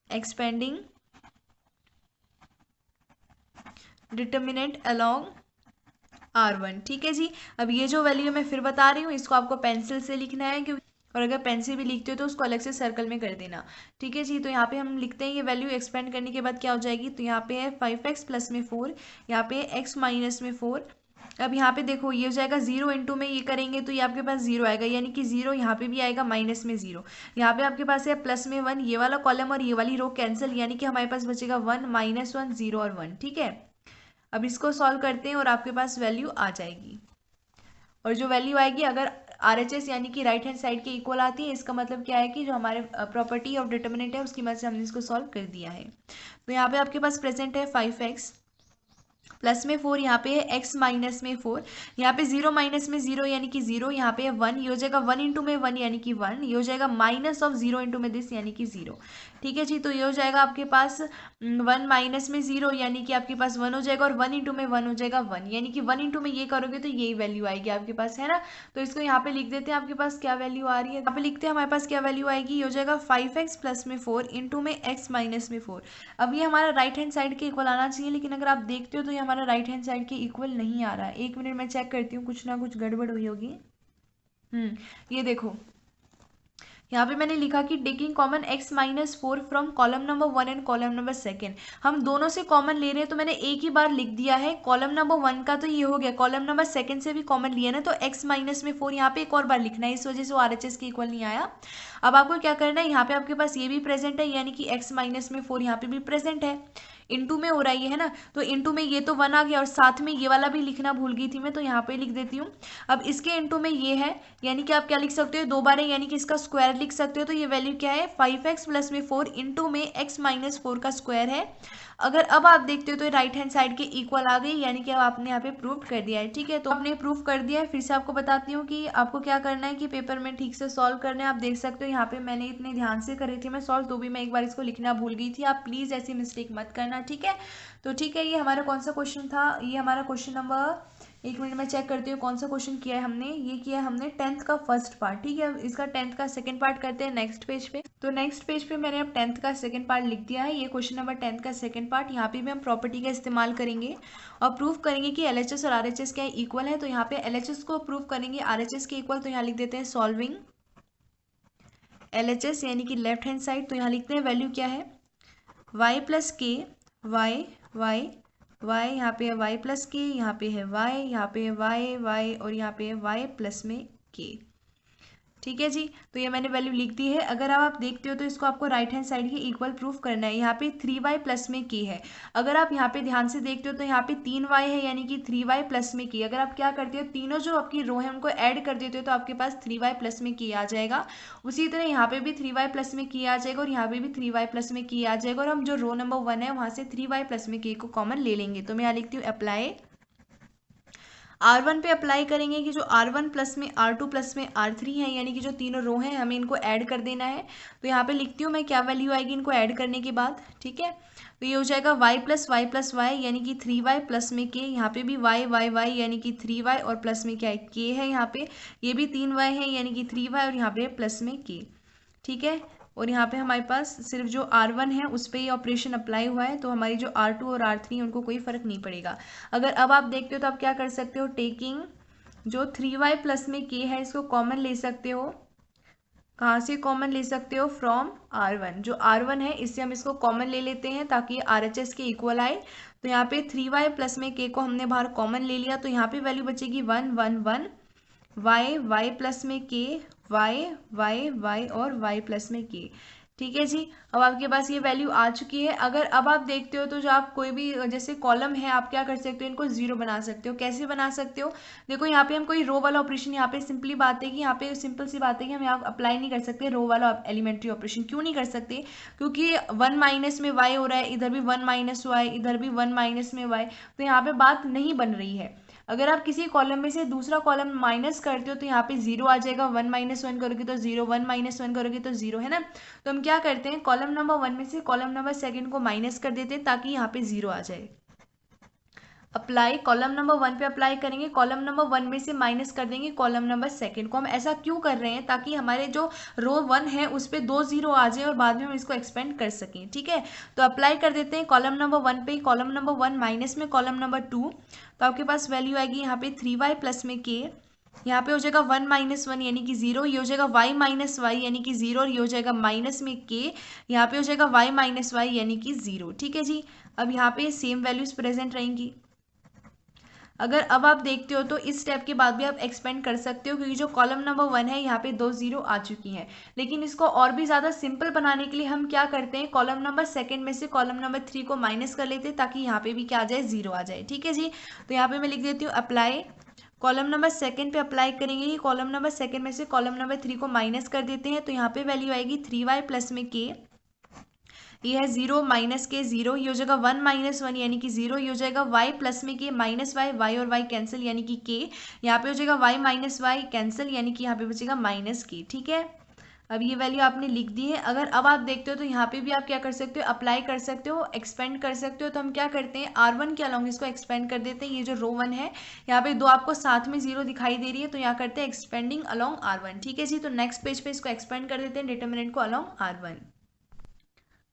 एक्सपेंडिंग डिटर्मिनेंट अलॉन्ग R1। ठीक है जी, अब ये जो वैल्यू मैं फिर बता रही हूँ, इसको आपको पेंसिल से लिखना है, क्योंकि और अगर पेंसिल भी लिखते हो तो उसको अलग से सर्कल में कर देना। ठीक है जी, तो यहाँ पे हम लिखते हैं, ये वैल्यू एक्सपेंड करने के बाद क्या हो जाएगी, तो यहाँ पे है 5x प्लस में 4, यहाँ पे है x माइनस में 4। अब यहाँ पे देखो ये हो जाएगा 0 इंटू में ये करेंगे तो ये आपके पास 0 आएगा, यानी कि 0 यहाँ पे भी आएगा, माइनस में 0, यहाँ पे आपके पास है प्लस में 1, ये वाला कॉलम और ये वाली रो कैंसिल, यानी कि हमारे पास बचेगा 1 -1 0 और 1। ठीक है, अब इसको सॉल्व करते हैं और आपके पास वैल्यू आ जाएगी, और जो वैल्यू आएगी अगर RHS यानी कि राइट हैंड साइड के इक्वल आती है, इसका मतलब क्या है कि जो हमारे प्रॉपर्टी ऑफ डिटर्मिनेंट है उसकी मदद से हमने इसको सॉल्व कर दिया है। तो यहाँ पे आपके पास प्रेजेंट है 5x प्लस में 4, यहाँ पे है x माइनस में 4, यहाँ पे 0 माइनस में 0 यानी कि 0, यहाँ पे है 1, ये हो जाएगा 1 इंटू में 1 यानी कि 1, ये हो जाएगा माइनस ऑफ 0 इंटू में दिस यानी कि 0। ठीक है जी, तो ये हो जाएगा आपके पास 1 माइनस में 0 यानी कि आपके पास 1 हो जाएगा, और 1 इंटू में 1 हो जाएगा 1, यानी कि 1 इंटू में ये करोगे तो यही वैल्यू आएगी आपके पास, है ना। तो इसको यहाँ पे लिख देते हैं, आपके पास क्या वैल्यू आ रही है, यहाँ पे लिखते हैं हमारे पास क्या वैल्यू आएगी, ये हो जाएगा 5x प्लस में 4 इंटू में x माइनस में 4। अब ये हमारा राइट हैंड साइड के इक्वल आना चाहिए, लेकिन अगर आप देखते हो तो ये हमारा राइट हैंड साइड के इक्वल नहीं आ रहा है। एक मिनट मैं चेक करती हूँ, कुछ ना कुछ गड़बड़ हुई होगी। ये देखो, यहाँ पे मैंने लिखा कि taking common x minus 4 from column number 1 and column number second, हम दोनों से कॉमन ले रहे हैं, तो मैंने एक ही बार लिख दिया है। कॉलम नंबर 1 का तो ये हो गया, कॉलम नंबर सेकंड से भी कॉमन लिया ना, तो x माइनस में 4 यहाँ पे एक और बार लिखना है, इस वजह से वो RHS के इक्वल नहीं आया। अब आपको क्या करना है, यहाँ पे आपके पास ये भी प्रेजेंट है, यानी कि x माइनस में 4 यहाँ पे भी प्रेजेंट है, इंटू में हो रहा है ना, तो इंटू में ये तो 1 आ गया, और साथ में ये वाला भी लिखना भूल गई थी मैं, तो यहाँ पे लिख देती हूँ। अब इसके इंटू में ये है, यानी कि आप क्या लिख सकते हो, 2 बार है यानी कि इसका स्क्वायर लिख सकते हो। तो ये वैल्यू क्या है, 5x प्लस में 4 इंटू में x माइनस 4 का स्क्वायर है। अगर अब आप देखते हो तो राइट हैंड साइड के इक्वल आ गई, यानी कि अब आपने यहाँ पे प्रूव कर दिया है। ठीक है, तो आपने प्रूव कर दिया है। फिर से आपको बताती हूँ कि आपको क्या करना है कि पेपर में ठीक से सॉल्व करना है। आप देख सकते हो यहाँ पे मैंने इतने ध्यान से करी थी मैं सॉल्व, तो भी मैं एक बार इसको लिखना भूल गई थी। आप प्लीज़ ऐसी मिस्टेक मत करना, ठीक है। तो ठीक है, ये हमारा कौन सा क्वेश्चन था, ये हमारा क्वेश्चन नंबर, एक मिनट में चेक करती हूँ कौन सा क्वेश्चन किया है हमने, ये किया है हमने 10th का फर्स्ट पार्ट। ठीक है, इसका 10th का सेकंड पार्ट करते हैं नेक्स्ट पेज पे। तो नेक्स्ट पेज पे मैंने अब 10th का सेकंड पार्ट लिख दिया है, ये क्वेश्चन नंबर 10th का सेकंड पार्ट। यहाँ पे भी हम प्रॉपर्टी का इस्तेमाल करेंगे और प्रूव करेंगे कि LHS और RHS क्या इक्वल है। तो यहाँ पे LHS को प्रूव करेंगे RHS के इक्वल, तो यहाँ लिख देते हैं सॉल्विंग LHS यानी कि लेफ्ट हैंड साइड। तो यहाँ लिखते हैं वैल्यू क्या है, y प्लस के वाई वाई y, यहाँ पे है y प्लस के, यहाँ पे है y, यहाँ पे है y और यहाँ पे है y प्लस में k। ठीक है जी। तो ये मैंने वैल्यू लिख दी है। अगर आप देखते हो तो इसको आपको राइट हैंड साइड के इक्वल प्रूफ करना है। यहाँ पे 3y प्लस में k है। अगर आप यहाँ पे ध्यान से देखते हो तो यहाँ पे 3y है, यानी कि 3y प्लस में k। अगर आप क्या करते हो, तीनों जो आपकी रो है उनको ऐड कर देते हो तो आपके पास 3y प्लस में k आ जाएगा। उसी तरह यहाँ पे भी 3y प्लस में k आ जाएगा और यहाँ पे भी 3y प्लस में k आ जाएगा। और हम जो रो नंबर 1 है वहाँ से 3y प्लस में k को कॉमन ले लेंगे। तो मैं यहाँ लिखती हूँ अप्लाई। R1 पे अप्लाई करेंगे कि जो R1 प्लस में R2 प्लस में R3 है, यानी कि जो तीनों रो हैं हमें इनको ऐड कर देना है। तो यहाँ पे लिखती हूँ मैं क्या वैल्यू आएगी इनको ऐड करने के बाद। ठीक है, तो ये हो जाएगा y प्लस वाई यानी कि 3y प्लस में k। यहाँ पे भी y यानी कि 3y और प्लस में क्या है k है। यहाँ पे ये भी 3y है यानी कि 3y और यहाँ पे प्लस में k। ठीक है, और यहाँ पे हमारे पास सिर्फ जो R1 है उस पर ये ऑपरेशन अप्लाई हुआ है, तो हमारी जो R2 और R3 है उनको कोई फ़र्क नहीं पड़ेगा। अगर अब आप देखते हो तो आप क्या कर सकते हो, टेकिंग जो 3y प्लस में k है इसको कॉमन ले सकते हो। कहाँ से कॉमन ले सकते हो, फ्रॉम R1। जो R1 है इससे हम इसको कॉमन ले लेते हैं ताकि RHS के इक्वल आए। तो यहाँ पे 3y प्लस में k को हमने बाहर कॉमन ले लिया, तो यहाँ पे वैल्यू बचेगी 1 1 1 y प्लस में k y और y प्लस में k। ठीक है जी, अब आपके पास ये वैल्यू आ चुकी है। अगर अब आप देखते हो तो जो आप कोई भी जैसे कॉलम है आप क्या कर सकते हो, इनको जीरो बना सकते हो। कैसे बना सकते हो, देखो यहाँ पे हम कोई रो वाला ऑपरेशन, यहाँ पे सिंपली बात है कि यहाँ पे सिंपल सी बात है कि हम यहाँ अप्लाई नहीं कर सकते रो वाला एलिमेंट्री ऑपरेशन। क्यों नहीं कर सकते, क्योंकि 1 माइनस में y हो रहा है, इधर भी 1 माइनस y, इधर भी 1 माइनस में y, तो यहाँ पे बात नहीं बन रही है। अगर आप किसी कॉलम में से दूसरा कॉलम माइनस करते हो तो यहाँ पे जीरो आ जाएगा। 1 माइनस 1 करोगे तो जीरो, 1 माइनस 1 करोगे तो जीरो, है ना। तो हम क्या करते हैं, कॉलम नंबर 1 में से कॉलम नंबर 2 को माइनस कर देते हैं ताकि यहाँ पे जीरो आ जाए। अप्लाई, कॉलम नंबर 1 पे अप्लाई करेंगे, कॉलम नंबर 1 में से माइनस कर देंगे कॉलम नंबर 2 को। हम ऐसा क्यों कर रहे हैं, ताकि हमारे जो रो 1 है उस पर 2 जीरो आ जाए और बाद में हम इसको एक्सपेंड कर सकें। ठीक है, तो अप्लाई कर देते हैं कॉलम नंबर 1 पे, कॉलम नंबर 1 माइनस में कॉलम नंबर 2। तो आपके पास वैल्यू आएगी यहाँ पे 3y प्लस में k। यहाँ पे हो जाएगा 1 माइनस 1 यानी कि जीरो, ये हो जाएगा y माइनस वाई यानी कि जीरो, और ये हो जाएगा माइनस में k, यहाँ पे हो जाएगा y माइनस वाई यानी कि जीरो। ठीक है जी, अब यहाँ पे सेम वैल्यूज प्रेजेंट रहेंगी। अगर अब आप देखते हो तो इस स्टेप के बाद भी आप एक्सपेंड कर सकते हो, क्योंकि जो कॉलम नंबर 1 है यहाँ पे 2 जीरो आ चुकी हैं। लेकिन इसको और भी ज़्यादा सिंपल बनाने के लिए हम क्या करते हैं, कॉलम नंबर 2 में से कॉलम नंबर 3 को माइनस कर लेते हैं ताकि यहाँ पे भी क्या आ जाए, जीरो आ जाए। ठीक है जी, तो यहाँ पे मैं लिख देती हूँ अप्लाई। कॉलम नंबर 2 पे अप्लाई करेंगे कि कॉलम नंबर 2 में से कॉलम नंबर 3 को माइनस कर देते हैं, तो यहाँ पे वैल्यू आएगी 3y प्लस में k। ये है जीरो माइनस के जीरो, ये हो जाएगा 1 माइनस 1 यानी कि जीरो, ये हो जाएगा y प्लस में के माइनस वाई, y और y कैंसिल यानी कि k। यहाँ पे हो जाएगा y माइनस वाई कैंसिल यानी कि यहाँ पे बचेगा माइनस k। ठीक है, अब ये वैल्यू आपने लिख दी है। अगर अब आप देखते हो तो यहाँ पे भी आप क्या कर सकते हो, अप्लाई कर सकते हो, एक्सपेंड कर सकते हो। तो हम क्या करते हैं, R1 के अलॉन्ग इसको एक्सपेंड कर देते हैं। ये जो रो 1 है यहाँ पे 2 आपको साथ में जीरो दिखाई दे रही है, तो यहाँ करते हैं एक्सपेंडिंग अलॉन्ग R1। ठीक है जी, तो नेक्स्ट पेज पे इसको एक्सपेंड कर देते हैं डिटर्मिनेंट को अलॉन्ग R1।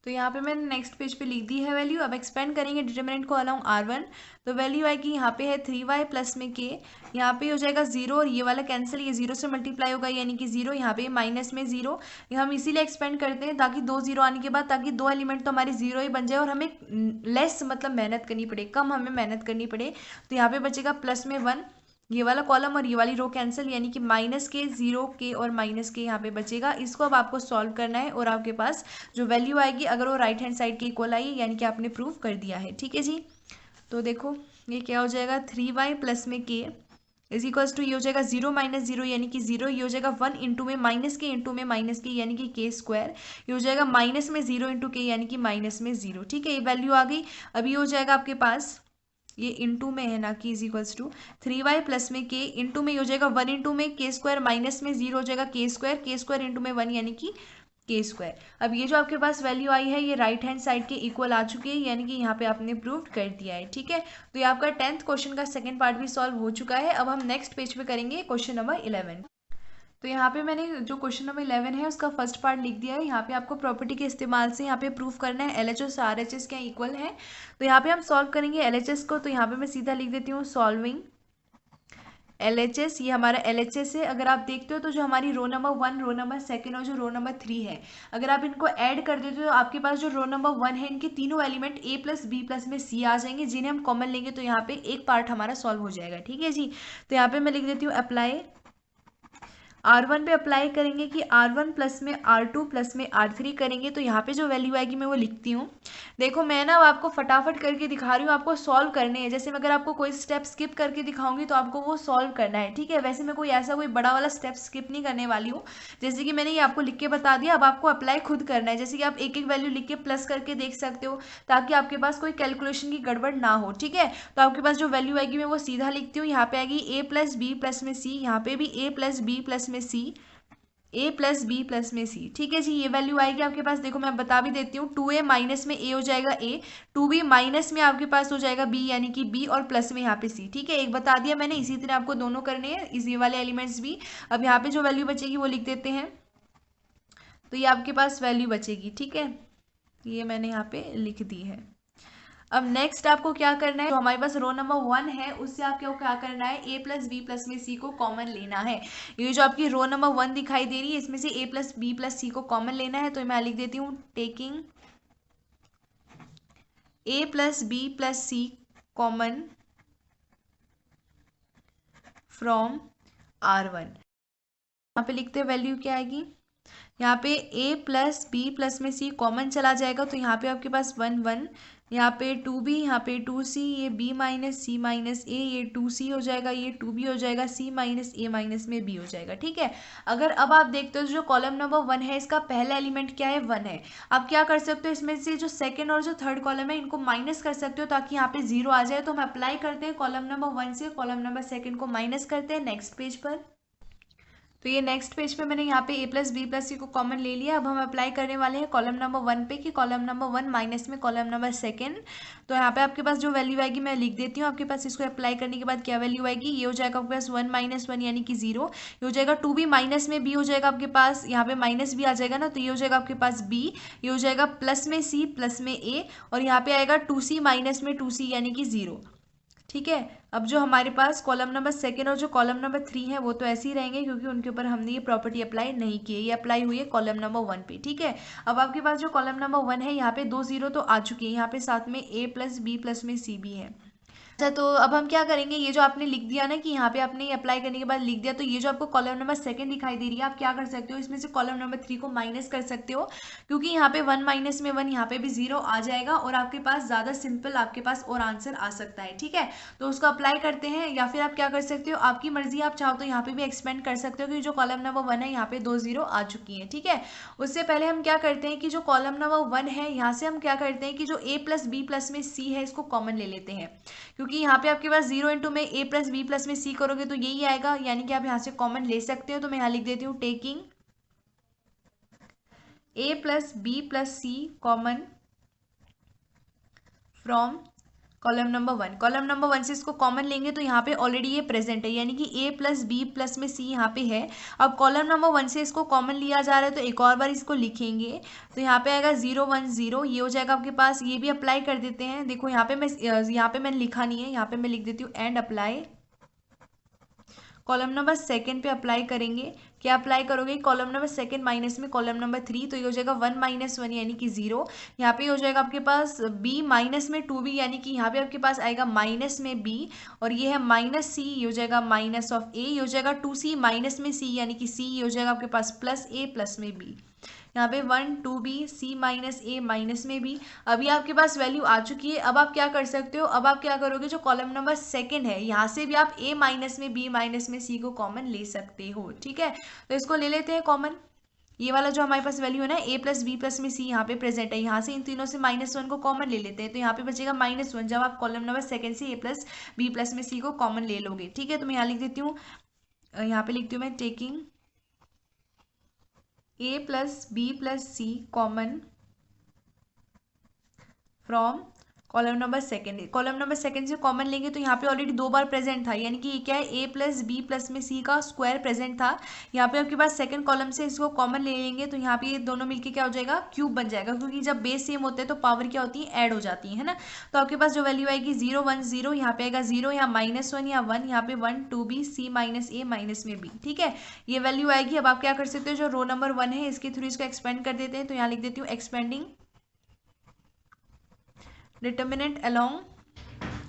तो यहाँ पे मैंने नेक्स्ट पेज पे लिख दी है वैल्यू। अब एक्सपेंड करेंगे डिटर्मिनेंट को अलॉन्ग R1, तो वैल्यू आएगी यहाँ पे है 3y प्लस में k। यहाँ पे हो जाएगा जीरो और ये वाला कैंसिल, ये जीरो से मल्टीप्लाई होगा यानी कि जीरो, यहाँ पे माइनस में जीरो। हम इसीलिए एक्सपेंड करते हैं ताकि 2 जीरो आने के बाद ताकि 2 एलिमेंट तो हमारे जीरो ही बन जाए और हमें लेस मतलब मेहनत करनी पड़े, कम हमें मेहनत करनी पड़े। तो यहाँ पे बचेगा प्लस में 1, ये वाला कॉलम और ये वाली रो कैंसिल यानी कि माइनस के, जीरो के और माइनस के यहाँ पे बचेगा। इसको अब आपको सॉल्व करना है और आपके पास जो वैल्यू आएगी अगर वो राइट हैंड साइड के इक्वल आई यानी कि आपने प्रूव कर दिया है। ठीक है जी, तो देखो ये क्या हो जाएगा, 3y प्लस में k इज इक्वल्स टू, ये हो जाएगा 0 माइनस 0 यानी कि 0, ये हो जाएगा 1 इंटू में माइनस के इंटू में माइनस के यानी कि k स्क्वायर, ये हो जाएगा माइनस में 0 इंटू के यानी कि माइनस में 0। ठीक है, ये वैल्यू आ गई। अभी हो जाएगा आपके पास, ये इंटू में है ना कि is equals to 3y plus में k इंटू में हो जाएगा 1 इंटू में k स्क्वायर माइनस में 0 हो जाएगा k स्क्वायर इंटू में 1 यानी कि k स्क्वायर। अब ये जो आपके पास वैल्यू आई है ये राइट हैंड साइड के इक्वल आ चुकी है, यानी कि यहाँ पे आपने प्रूव कर दिया है। ठीक है, तो ये आपका 10th क्वेश्चन का सेकंड पार्ट भी सॉल्व हो चुका है। अब हम नेक्स्ट पेज पे करेंगे क्वेश्चन नंबर 11। तो यहाँ पे मैंने जो क्वेश्चन नंबर 11 है उसका फर्स्ट पार्ट लिख दिया है। यहाँ पे आपको प्रॉपर्टी के इस्तेमाल से यहाँ पे प्रूफ करना है LHS और RHS क्या इक्वल है। तो यहाँ पे हम सॉल्व करेंगे LHS को, तो यहाँ पे मैं सीधा लिख देती हूँ सॉल्विंग LHS। ये हमारा LHS है। अगर आप देखते हो तो जो हमारी रो नंबर 1, रो नंबर 2 और जो रो नंबर 3 है, अगर आप इनको ऐड कर देते हो तो आपके पास जो रो नंबर 1 है इनके तीनों element a plus b plus में c आ जाएंगे, जिन्हें हम कॉमन लेंगे तो यहाँ पे एक पार्ट हमारा सॉल्व हो जाएगा। ठीक है जी, तो यहाँ पे मैं लिख देती हूँ अप्लाई। R1 पे अप्लाई करेंगे कि R1 प्लस में R2 प्लस में R3 करेंगे, तो यहाँ पे जो वैल्यू आएगी मैं वो लिखती हूँ। देखो मैं ना आपको फटाफट करके दिखा रही हूँ, आपको सॉल्व करने हैं। जैसे अगर आपको कोई स्टेप स्किप करके दिखाऊंगी तो आपको वो सॉल्व करना है, ठीक है। वैसे मैं कोई ऐसा कोई बड़ा वाला स्टेप स्किप नहीं करने वाली हूँ। जैसे कि मैंने ये आपको लिख के बता दिया, अब आपको अप्लाई खुद करना है। जैसे कि आप एक एक वैल्यू लिख के प्लस करके देख सकते हो, ताकि आपके पास कोई कैलकुलेशन की गड़बड़ ना हो, ठीक है। तो आपके पास जो वैल्यू आएगी मैं वो सीधा लिखती हूँ। यहाँ पे आएगी a प्लस बी प्लस में सी, यहाँ पे भी a प्लस बी प्लस में सी, a प्लस बी प्लस में सी, ठीक है जी। ये वैल्यू आएगी आपके पास। देखो मैं बता भी देती हूँ, 2a माइनस में a हो जाएगा a, 2b माइनस में आपके पास हो जाएगा b यानी कि b, और प्लस में यहाँ पे c, ठीक है। एक बता दिया मैंने, इसी तरह आपको दोनों करने हैं, इसी वाले एलिमेंट्स भी। अब यहाँ पे जो वैल्यू बचेगी वो लिख देते हैं, तो ये आपके पास वैल्यू बचेगी, ठीक है। ये मैंने यहाँ पे लिख दी है। अब नेक्स्ट आपको क्या करना है, जो हमारे पास रो नंबर 1 है उससे आपको क्या करना है, a प्लस बी प्लस में c को कॉमन लेना है। ये जो आपकी रो नंबर 1 दिखाई दे रही है, इसमें से a plus b plus c को कॉमन लेना है। तो मैं लिख देती हूँ, taking a plus b plus c common from R1। यहाँ पे लिखते हैं वैल्यू क्या आएगी, यहाँ पे a प्लस बी प्लस में c कॉमन चला जाएगा, तो यहाँ पे आपके पास 1 1, यहाँ पे 2b, यहाँ पे 2c, ये b minus c minus a, ये 2c हो जाएगा, ये 2b हो जाएगा, c माइनस a माइनस में b हो जाएगा, ठीक है। अगर अब आप देखते हो जो कॉलम नंबर 1 है, इसका पहला एलिमेंट क्या है, 1 है। आप क्या कर सकते हो, इसमें से जो सेकंड और जो थर्ड कॉलम है इनको माइनस कर सकते हो, ताकि यहाँ पे 0 आ जाए। तो हम अप्लाई करते हैं कॉलम नंबर 1 से कॉलम नंबर सेकंड को माइनस करते हैं नेक्स्ट पेज पर। तो ये नेक्स्ट पेज पे मैंने यहाँ पे a प्लस बी प्लस सी को कॉमन ले लिया। अब हम अप्लाई करने वाले हैं कॉलम नंबर 1 पे कि कॉलम नंबर 1 माइनस में कॉलम नंबर सेकंड। तो यहाँ पे आपके पास जो वैल्यू आएगी मैं लिख देती हूँ आपके पास। इसको अप्लाई करने के बाद क्या वैल्यू आएगी, ये हो जाएगा आपके पास 1 माइनस 1 यानी कि 0। ये हो जाएगा 2b माइनस में b हो जाएगा आपके पास, यहाँ पे माइनस b आ जाएगा ना, तो ये हो जाएगा आपके पास b। ये हो जाएगा प्लस में c प्लस में a, और यहाँ पे आएगा 2c माइनस में 2c यानी कि 0, ठीक है। अब जो हमारे पास कॉलम नंबर सेकंड और जो कॉलम नंबर 3 है वो तो ऐसे ही रहेंगे, क्योंकि उनके ऊपर हमने ये प्रॉपर्टी अप्लाई नहीं की है, ये अप्लाई हुई है कॉलम नंबर 1 पे, ठीक है। अब आपके पास जो कॉलम नंबर 1 है, यहाँ पे 2 0 तो आ चुकी है, यहाँ पे साथ में a प्लस बी प्लस में c भी है। अच्छा, तो अब हम क्या करेंगे, ये जो आपने लिख दिया ना कि यहाँ पे आपने अप्लाई करने के बाद लिख दिया, तो ये जो आपको कॉलम नंबर सेकंड दिखाई दे रही है, आप क्या कर सकते हो, इसमें से कॉलम नंबर 3 को माइनस कर सकते हो, क्योंकि यहाँ पे 1 माइनस में 1, यहाँ पे भी 0 आ जाएगा, और आपके पास ज़्यादा सिंपल आपके पास और आंसर आ सकता है, ठीक है। तो उसको अप्लाई करते हैं, या फिर आप क्या कर सकते हो, आपकी मर्जी, आप चाहो तो यहाँ पे भी एक्सपेंड कर सकते हो, क्योंकि जो कॉलम नंबर 1 है यहाँ पे 2 0 आ चुकी है, ठीक है। उससे पहले हम क्या करते हैं कि जो कॉलम नंबर 1 है यहाँ से हम क्या करते हैं कि जो a प्लस बी प्लस में c है इसको कॉमन ले लेते हैं, क्योंकि यहाँ पे आपके पास 0 इंटू में a प्लस बी प्लस में c करोगे तो यही आएगा, यानी कि आप यहाँ से कॉमन ले सकते हो। तो मैं यहाँ लिख देती हूँ, taking a plus b plus c common from column number 1। Column number 1 से इसको कॉमन लेंगे तो यहाँ पे ऑलरेडी ये प्रेजेंट है, यानी कि a प्लस बी प्लस में c यहाँ पे है। अब कॉलम नंबर 1 से इसको कॉमन लिया जा रहा है, तो एक और बार इसको लिखेंगे, तो यहाँ पे आएगा 0 1 0, ये हो जाएगा आपके पास। ये भी अप्लाई कर देते हैं। देखो यहाँ पे मैंने लिखा नहीं है, यहाँ पे मैं लिख देती हूँ and apply. Column number second पे अप्लाई करेंगे, क्या अप्लाई करोगे, कॉलम नंबर सेकंड माइनस में कॉलम नंबर 3, तो ये हो जाएगा 1 माइनस 1 यानी कि 0। यहाँ पे हो जाएगा आपके पास b माइनस में 2b, यानी कि यहाँ पे आपके पास आएगा माइनस में b, और ये है माइनस c, ये हो जाएगा माइनस ऑफ a, ये हो जाएगा 2c माइनस में c यानी कि c, ये हो जाएगा आपके पास प्लस a प्लस में b। यहाँ पे 1 2b c minus a minus में b। अभी आपके पास वैल्यू आ चुकी है। अब आप क्या कर सकते हो, अब आप क्या करोगे, जो कॉलम नंबर सेकंड है यहाँ से भी आप a माइनस में b माइनस में c को कॉमन ले सकते हो, ठीक है। तो इसको ले लेते हैं कॉमन। ये वाला जो हमारे पास वैल्यू है ना, a प्लस बी प्लस में c यहाँ पे प्रेजेंट है, यहाँ से इन तीनों से -1 को कॉमन ले लेते हैं, तो यहाँ पे बचेगा -1 जब आप कॉलम नंबर सेकंड से a प्लस बी प्लस में c को कॉमन ले लोगे, ठीक है। तो मैं यहाँ लिख देती हूँ, यहाँ पे लिखती हूँ मैं, taking a plus b plus c common from column number second. Column number second से कॉमन लेंगे तो यहाँ पे ऑलरेडी 2 बार प्रेजेंट था, यानी कि ये क्या है, a प्लस बी प्लस में c का स्क्वायर प्रेजेंट था। यहाँ पे आपके पास सेकंड कॉलम से इसको कॉमन ले लेंगे तो यहाँ पे ये दोनों मिलके क्या हो जाएगा, क्यूब बन जाएगा, क्योंकि जब बेस सेम होते हैं तो पावर क्या होती है, ऐड हो जाती है ना। तो आपके पास जो वैल्यू आएगी 0 1 0, यहाँ पे आएगा 0, यहाँ -1 या 1, यहाँ पे 1 2b c minus a minus में b, ठीक है। ये वैल्यू आएगी। अब आप क्या कर सकते हो, जो रो नंबर 1 है इसके थ्रू इसको एक्सपेंड कर देते हैं, तो यहाँ लिख देती हूँ एक्सपेंडिंग डिटर्मिनेंट अलोंग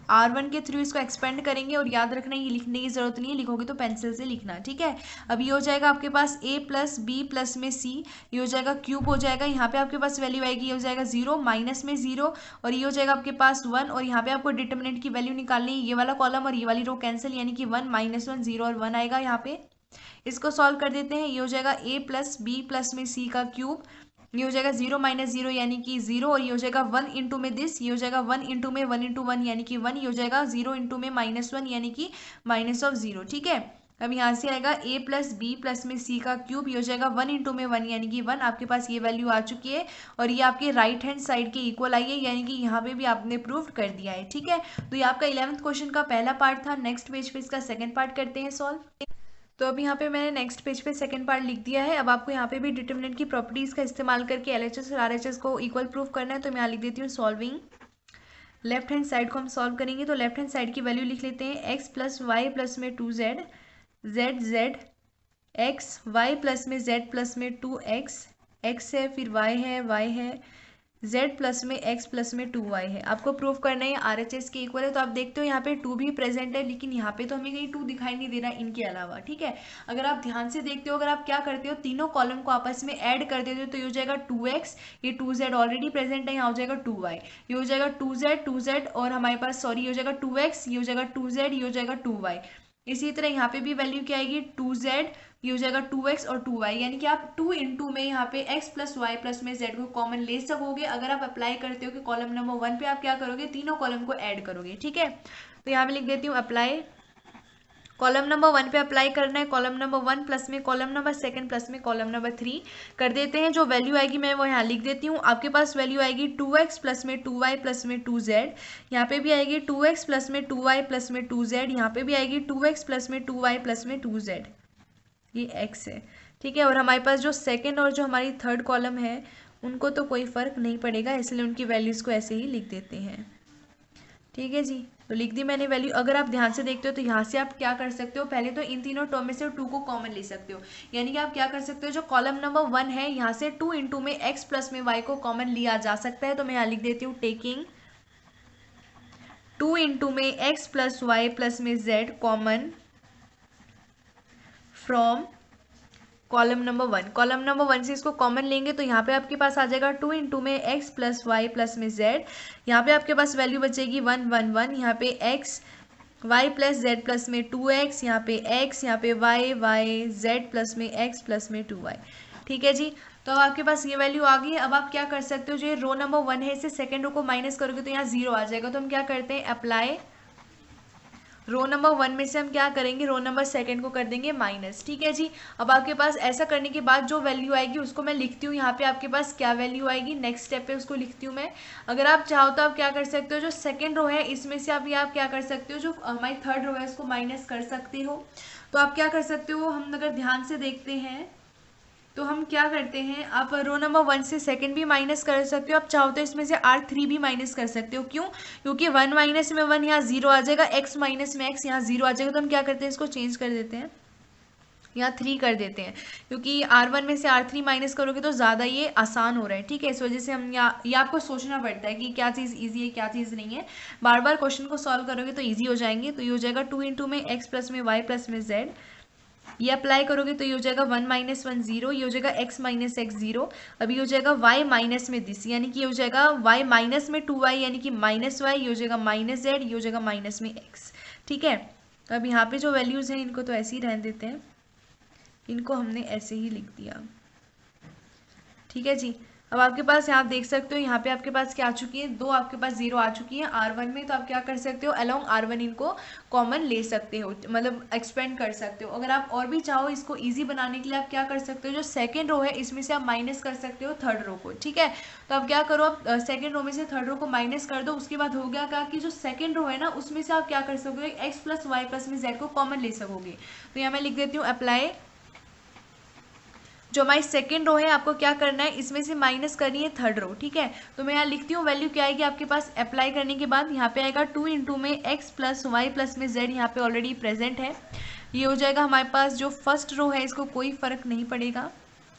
R1 के थ्रू इसको एक्सपेंड करेंगे और याद रखना ये लिखने की जरूरत नहीं है, लिखोगे तो पेंसिल से लिखना, ठीक है। अब ये हो जाएगा आपके पास a प्लस बी प्लस में c, ये हो जाएगा क्यूब हो जाएगा, यहाँ पे आपके पास वैल्यू आएगी, ये हो जाएगा 0 माइनस में 0 और ये हो जाएगा आपके पास 1 और यहाँ पे आपको डिटरमिनेंट की वैल्यू निकालनी है, ये वाला कॉलम और ये वाली रो कैंसिल, यानी कि 1 माइनस 1 0 और 1 आएगा यहाँ पे। इसको सॉल्व कर देते हैं, ये हो जाएगा a प्लस बी प्लस में c का क्यूब, ये हो जाएगा 0 माइनस 0 यानी कि 0 और ये हो जाएगा 1 इंटू में दिस, ये हो जाएगा 1 इंटू में 1 इंटू 1 यानी कि 1, ये हो जाएगा 0 इंटू में माइनस 1 यानी कि माइनस ऑफ 0, ठीक है। अब यहाँ से आएगा a प्लस बी प्लस में c का क्यूब, ये हो जाएगा 1 इंटू में 1 यानी कि 1, आपके पास ये वैल्यू आ चुकी है और ये आपके राइट हैंड साइड के इक्वल आई है, यानी कि यहाँ पे भी आपने प्रूव कर दिया है, ठीक है। तो ये आपका 11th क्वेश्चन का पहला पार्ट था। नेक्स्ट पेज पे इसका सेकेंड पार्ट करते हैं सॉल्व। तो अब यहाँ पे मैंने नेक्स्ट पेज पे सेकंड पार्ट लिख दिया है। अब आपको यहाँ पे भी डिटरमिनेंट की प्रॉपर्टीज़ का इस्तेमाल करके LHS और RHS को इक्वल प्रूफ करना है, तो मैं यहाँ लिख देती हूँ सॉल्विंग। लेफ्ट हैंड साइड को हम सॉल्व करेंगे, तो लेफ्ट हैंड साइड की वैल्यू लिख लेते हैं x प्लस वाई प्लस में 2z, z x, y plus में z प्लस में 2x, x है फिर y है, y है, z प्लस में x प्लस में 2y है। आपको प्रूफ करना है RHS के इक्वल है, तो आप देखते हो यहाँ पे 2 भी प्रेजेंट है, लेकिन यहाँ पे तो हमें कहीं 2 दिखाई नहीं दे रहा इनके अलावा, ठीक है। अगर आप ध्यान से देखते हो, अगर आप क्या करते हो, तीनों कॉलम को आपस में ऐड कर देते हो, तो ये हो जाएगा 2x, ये 2z ऑलरेडी प्रेजेंट है, यहाँ हो जाएगा 2y, ये हो जाएगा 2z और हमारे पास सॉरी ये हो जाएगा 2x, ये हो जाएगा 2z, ये हो जाएगा 2y। इसी तरह यहाँ पे भी वैल्यू क्या आएगी 2z, ये हो जाएगा 2x और 2y, यानी कि आप 2 इंटू में यहाँ पे x प्लस वाई प्लस में z को कॉमन ले सकोगे अगर आप अप्लाई करते हो कि कॉलम नंबर 1 पे आप क्या करोगे, तीनों कॉलम को ऐड करोगे, ठीक है। तो यहाँ पे लिख देती हूँ अप्लाई, कॉलम नंबर 1 पे अप्लाई करना है, कॉलम नंबर 1 प्लस में कॉलम नंबर 2 प्लस में कॉलम नंबर 3 कर देते हैं। जो वैल्यू आएगी मैं वो यहाँ लिख देती हूँ। आपके पास वैल्यू आएगी 2x प्लस में 2y प्लस में 2z, यहाँ पे भी आएगी 2x प्लस में 2y प्लस में 2z, यहाँ पे भी आएगी 2x प्लस में 2y प्लस में 2z, ये x है, ठीक है। और हमारे पास जो सेकेंड और जो हमारी थर्ड कॉलम है उनको तो कोई फ़र्क नहीं पड़ेगा, इसलिए उनकी वैल्यूज़ को ऐसे ही लिख देते हैं, ठीक है जी। तो लिख दी मैंने वैल्यू। अगर आप ध्यान से देखते हो तो यहाँ से आप क्या कर सकते हो, पहले तो इन तीनों टर्म में से 2 को कॉमन ले सकते हो, यानी कि आप क्या कर सकते हो, जो कॉलम नंबर 1 है यहाँ से 2 इंटू में x प्लस में y को कॉमन लिया जा सकता है। तो मैं यहाँ लिख देती हूँ टेकिंग 2 इंटू में x प्लस वाई प्लस में z common from column number 1। Column number 1 से इसको कॉमन लेंगे तो यहाँ पे आपके पास आ जाएगा 2 इंटू में x प्लस वाई प्लस में z, यहाँ पे आपके पास वैल्यू बचेगी 1 1 1, यहाँ पे x y plus z plus में 2x, यहाँ पे x, यहाँ पे y y z प्लस में x प्लस में 2y, ठीक है जी। तो अब आपके पास ये वैल्यू आ गई है। अब आप क्या कर सकते हो, जो ये रो नंबर 1 है इसे सेकेंड रो को माइनस करोगे तो यहाँ 0 आ जाएगा। तो हम क्या करते हैं अप्लाई, रो नंबर 1 में से हम क्या करेंगे, रो नंबर 2 को कर देंगे माइनस, ठीक है जी। अब आपके पास ऐसा करने के बाद जो वैल्यू आएगी उसको मैं लिखती हूँ, यहाँ पे आपके पास क्या वैल्यू आएगी नेक्स्ट स्टेप पे उसको लिखती हूँ मैं। अगर आप चाहो तो आप क्या कर सकते हो, जो सेकंड रो है इसमें से आप क्या कर सकते हो, जो हमारी थर्ड रो है उसको माइनस कर सकते हो। तो आप क्या कर सकते हो, हम अगर ध्यान से देखते हैं तो हम क्या करते हैं, आप रो नंबर 1 से सेकंड भी माइनस कर सकते हो, आप चाहो तो इसमें से R3 भी माइनस कर सकते हो। क्यों, क्योंकि 1 माइनस में 1 यहाँ 0 आ जाएगा, x माइनस में x यहाँ 0 आ जाएगा। तो हम क्या करते हैं, इसको चेंज कर देते हैं, यहाँ 3 कर देते हैं, क्योंकि R1 में से R3 माइनस करोगे तो ज़्यादा ये आसान हो रहा है, ठीक है। इस वजह से हम यहाँ ये आपको सोचना पड़ता है कि क्या चीज़ ईजी है क्या चीज़ नहीं है। बार बार क्वेश्चन को सॉल्व करोगे तो ईजी हो जाएंगे। तो ये हो जाएगा 2 इंटू में x प्लस में y प्लस में z, ये अप्लाई करोगे तो ये हो जाएगा 1 माइनस 1 0, ये हो जाएगा x माइनस x 0। अभी हो जाएगा y माइनस में दिस, यानी कि ये हो जाएगा y माइनस में 2y यानी कि माइनस y, ये हो जाएगा माइनस z, ये हो जाएगा माइनस में x, ठीक है। तो अब यहाँ पे जो वैल्यूज़ हैं इनको तो ऐसे ही रहने देते हैं, इनको हमने ऐसे ही लिख दिया, ठीक है जी। अब आपके पास यहाँ आप देख सकते हो, यहाँ पे आपके पास क्या आ चुकी है, 2 आपके पास 0 आ चुकी है R1 में। तो आप क्या कर सकते हो, अलोंग R1 इनको कॉमन ले सकते हो, मतलब एक्सपेंड कर सकते हो। अगर आप और भी चाहो इसको इजी बनाने के लिए आप क्या कर सकते हो, जो सेकंड रो है इसमें से आप माइनस कर सकते हो थर्ड रो को, ठीक है। तो आप क्या करो, आप सेकंड रो में से थर्ड रो को माइनस कर दो। उसके बाद हो गया क्या कि जो सेकंड रो है ना उसमें से आप क्या कर सकोगे, x प्लस वाई प्लस में z को कॉमन ले सकोगे। तो यहाँ मैं लिख देती हूँ अप्लाई, जो हमारी सेकंड रो है आपको क्या करना है, इसमें से माइनस करनी है थर्ड रो, ठीक है। तो मैं यहाँ लिखती हूँ वैल्यू क्या आएगी आपके पास अप्लाई करने के बाद, यहाँ पे आएगा 2 इंटू में x प्लस वाई प्लस में z, यहाँ पे ऑलरेडी प्रेजेंट है। ये हो जाएगा हमारे पास जो फर्स्ट रो है इसको कोई फर्क नहीं पड़ेगा,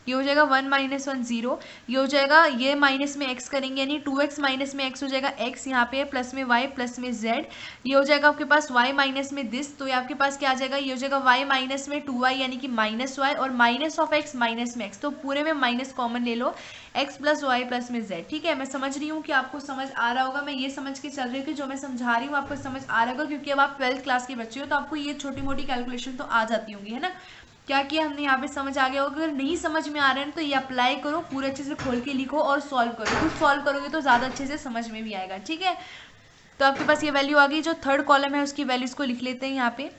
ये हो जाएगा 1 माइनस 1 0, ये हो जाएगा, ये माइनस में x करेंगे यानी 2x माइनस में x हो जाएगा x, यहाँ पे प्लस में y प्लस में z, ये हो जाएगा आपके पास y माइनस में दिस, तो ये आपके पास क्या आ जाएगा, ये हो जाएगा y माइनस में 2y यानी कि माइनस y, और माइनस ऑफ x माइनस में x, तो पूरे में माइनस कॉमन ले लो, x प्लस वाई प्लस में z। ठीक है, मैं समझ रही हूँ कि आपको समझ आ रहा होगा, मैं ये समझ के चल रही हूँ कि जो मैं समझा रही हूँ आपको समझ आ रहा होगा, क्योंकि अब आप 12th क्लास के बच्चे हो तो आपको ये छोटी मोटी कैलकुलेशन तो आ जाती होंगी, है ना। क्या किया हमने यहाँ पे, समझ आ गया होगा। अगर नहीं समझ में आ रहा है तो ये अप्लाई करो, पूरे अच्छे से खोल के लिखो और सॉल्व करो, खुद सॉल्व करोगे तो ज़्यादा अच्छे से समझ में भी आएगा। ठीक है, तो आपके पास ये वैल्यू आ गई। जो थर्ड कॉलम है उसकी वैल्यूज़ को लिख लेते हैं यहाँ पे।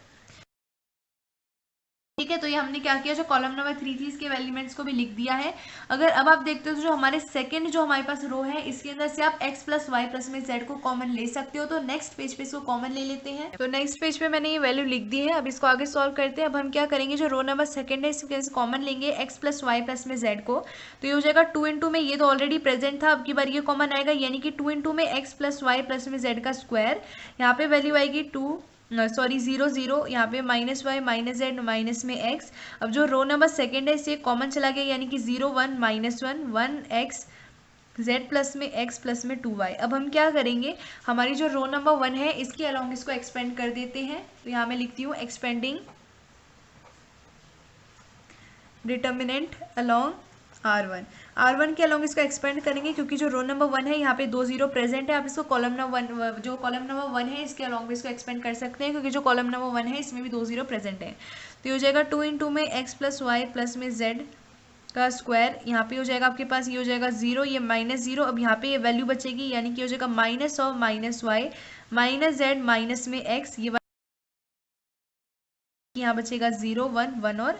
ठीक है, तो ये हमने क्या किया, जो कॉलम नंबर 3 थी इसके एलिमेंट्स को भी लिख दिया है। अगर अब आप देखते हो तो जो हमारे सेकंड जो हमारे पास रो है इसके अंदर से आप x प्लस वाई प्लस में z को कॉमन ले सकते हो, तो नेक्स्ट पेज पे इसको कॉमन ले लेते हैं। तो नेक्स्ट पेज पे मैंने ये वैल्यू लिख दी है, अब इसको आगे सॉल्व करते हैं। अब हम क्या करेंगे, जो रो नंबर सेकंड है इसके कॉमन लेंगे x प्लस वाई प्लस में z को, तो ये हो जाएगा 2 इंटू में, ये तो ऑलरेडी प्रेजेंट था, अब की बार ये कॉमन आएगा यानी कि 2 इंटू में x प्लस वाई प्लस में z का स्क्वायर, यहाँ पे वैल्यू आएगी 0 0, यहाँ पे minus y minus z minus में x। अब जो रो नंबर सेकेंड है इसे कॉमन चला गया यानी कि 0 1 माइनस 1 1 x z प्लस में x प्लस में 2y। अब हम क्या करेंगे, हमारी जो रो नंबर 1 है इसके अलॉन्ग इसको एक्सपेंड कर देते हैं, तो यहाँ मैं लिखती हूँ एक्सपेंडिंग डिटर्मिनेंट अलॉन्ग R1 के अलॉन्ग इसको एक्सपेंड करेंगे, क्योंकि जो रो नंबर 1 है यहाँ पे 2 0 प्रेजेंट है। आप इसको कॉलम नंबर जो कॉलम नंबर 1 है इसके अलॉन्ग भी इसको एक्सपेंड कर सकते हैं, क्योंकि जो कॉलम नंबर 1 है इसमें भी 2 0 प्रेजेंट है। तो ये हो जाएगा 2 इंटू में x प्लस वाई प्लस में z का स्क्वायर, यहाँ पे हो जाएगा आपके पास, ये हो जाएगा 0, ये माइनस 0, अब यहाँ पे ये वैल्यू बचेगी यानी कि हो जाएगा minus of minus y minus z minus में x, ये यहाँ बचेगा 0 1 1 और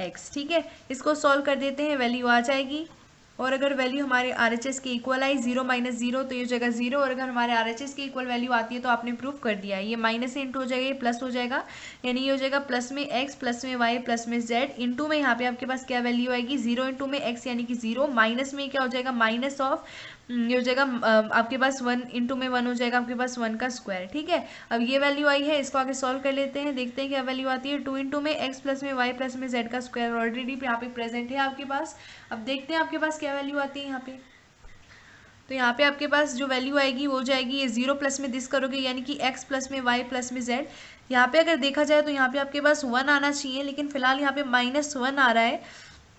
x। ठीक है, इसको सॉल्व कर देते हैं, वैल्यू आ जाएगी। और अगर वैल्यू हमारे RHS के इक्वल आई 0 माइनस 0 तो ये हो जाएगा 0, और अगर हमारे RHS की इक्वल वैल्यू आती है तो आपने प्रूफ कर दिया है। ये माइनस से इंटू हो जाएगा, ये प्लस हो जाएगा, यानी ये हो जाएगा प्लस में x प्लस में y प्लस में z इंटू में यहाँ पे आपके पास क्या वैल्यू आएगी 0 इंटू में x यानी कि 0, माइनस में क्या हो जाएगा माइनस ऑफ, ये हो जाएगा आपके पास 1 इंटू में 1 हो जाएगा आपके पास 1 का स्क्वायर। ठीक है, अब ये वैल्यू आई है, इसको आगे सॉल्व कर लेते हैं, देखते हैं क्या वैल्यू आती है। 2 इंटू में x प्लस में y प्लस में z का स्क्वायर ऑलरेडी यहाँ पे प्रेजेंट है आपके पास। अब देखते हैं आपके पास क्या वैल्यू आती है यहाँ पे। तो यहाँ पे आपके पास जो वैल्यू आएगी वो जाएगी, ये 0 प्लस में दिस करोगे यानी कि x प्लस में y प्लस में z। यहाँ पे अगर देखा जाए तो यहाँ पे आपके पास 1 आना चाहिए, लेकिन फिलहाल यहाँ पे -1 आ रहा है,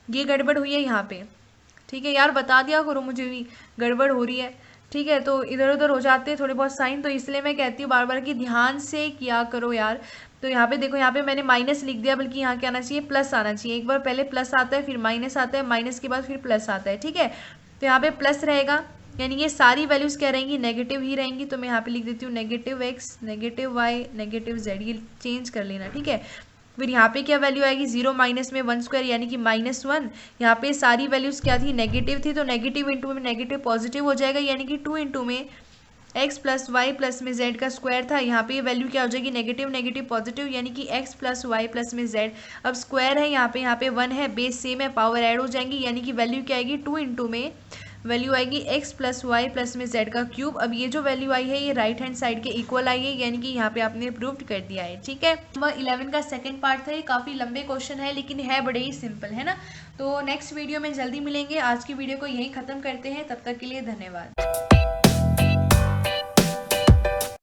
ये गड़बड़ हुई है यहाँ पे। ठीक है यार, बता दिया करो मुझे भी गड़बड़ हो रही है। ठीक है, तो इधर उधर हो जाते हैं थोड़े बहुत साइन, तो इसलिए मैं कहती हूँ बार बार कि ध्यान से किया करो यार। तो यहाँ पे देखो, यहाँ पे मैंने माइनस लिख दिया, बल्कि यहाँ क्या आना चाहिए प्लस आना चाहिए। एक बार पहले प्लस आता है फिर माइनस आता है, माइनस के बाद फिर प्लस आता है। ठीक है, तो यहाँ पे प्लस रहेगा यानी ये सारी वैल्यूज़ क्या रहेंगी, नेगेटिव ही रहेंगी। तो मैं यहाँ पे लिख देती हूँ negative x negative y negative z, ये चेंज कर लेना। ठीक है, फिर यहाँ पे क्या वैल्यू आएगी 0 माइनस में 1 स्क्वायर यानी कि -1। यहाँ पे सारी वैल्यूज़ क्या थी, नेगेटिव थी, तो नेगेटिव इंटू में नेगेटिव पॉजिटिव हो जाएगा यानी कि 2 इंटू में x प्लस वाई प्लस में z का स्क्वायर था। यहाँ पे ये वैल्यू क्या हो जाएगी, नेगेटिव नेगेटिव पॉजिटिव यानी कि x प्लस वाई प्लस में z। अब स्क्वायर है यहाँ पे 1 है, बेस सेम है, पावर ऐड हो जाएंगी यानी कि वैल्यू क्या आएगी 2 इंटू में वैल्यू आएगी x प्लस वाई प्लस में z का क्यूब। अब ये जो वैल्यू आई है ये राइट हैंड साइड के इक्वल आई है, यानी कि यहाँ पे आपने प्रूव्ड कर दिया है। ठीक है, नंबर 11 का सेकंड पार्ट था, ये काफ़ी लंबे क्वेश्चन है लेकिन है बड़े ही सिंपल, है ना। तो नेक्स्ट वीडियो में जल्दी मिलेंगे, आज की वीडियो को यहीं ख़त्म करते हैं, तब तक के लिए धन्यवाद।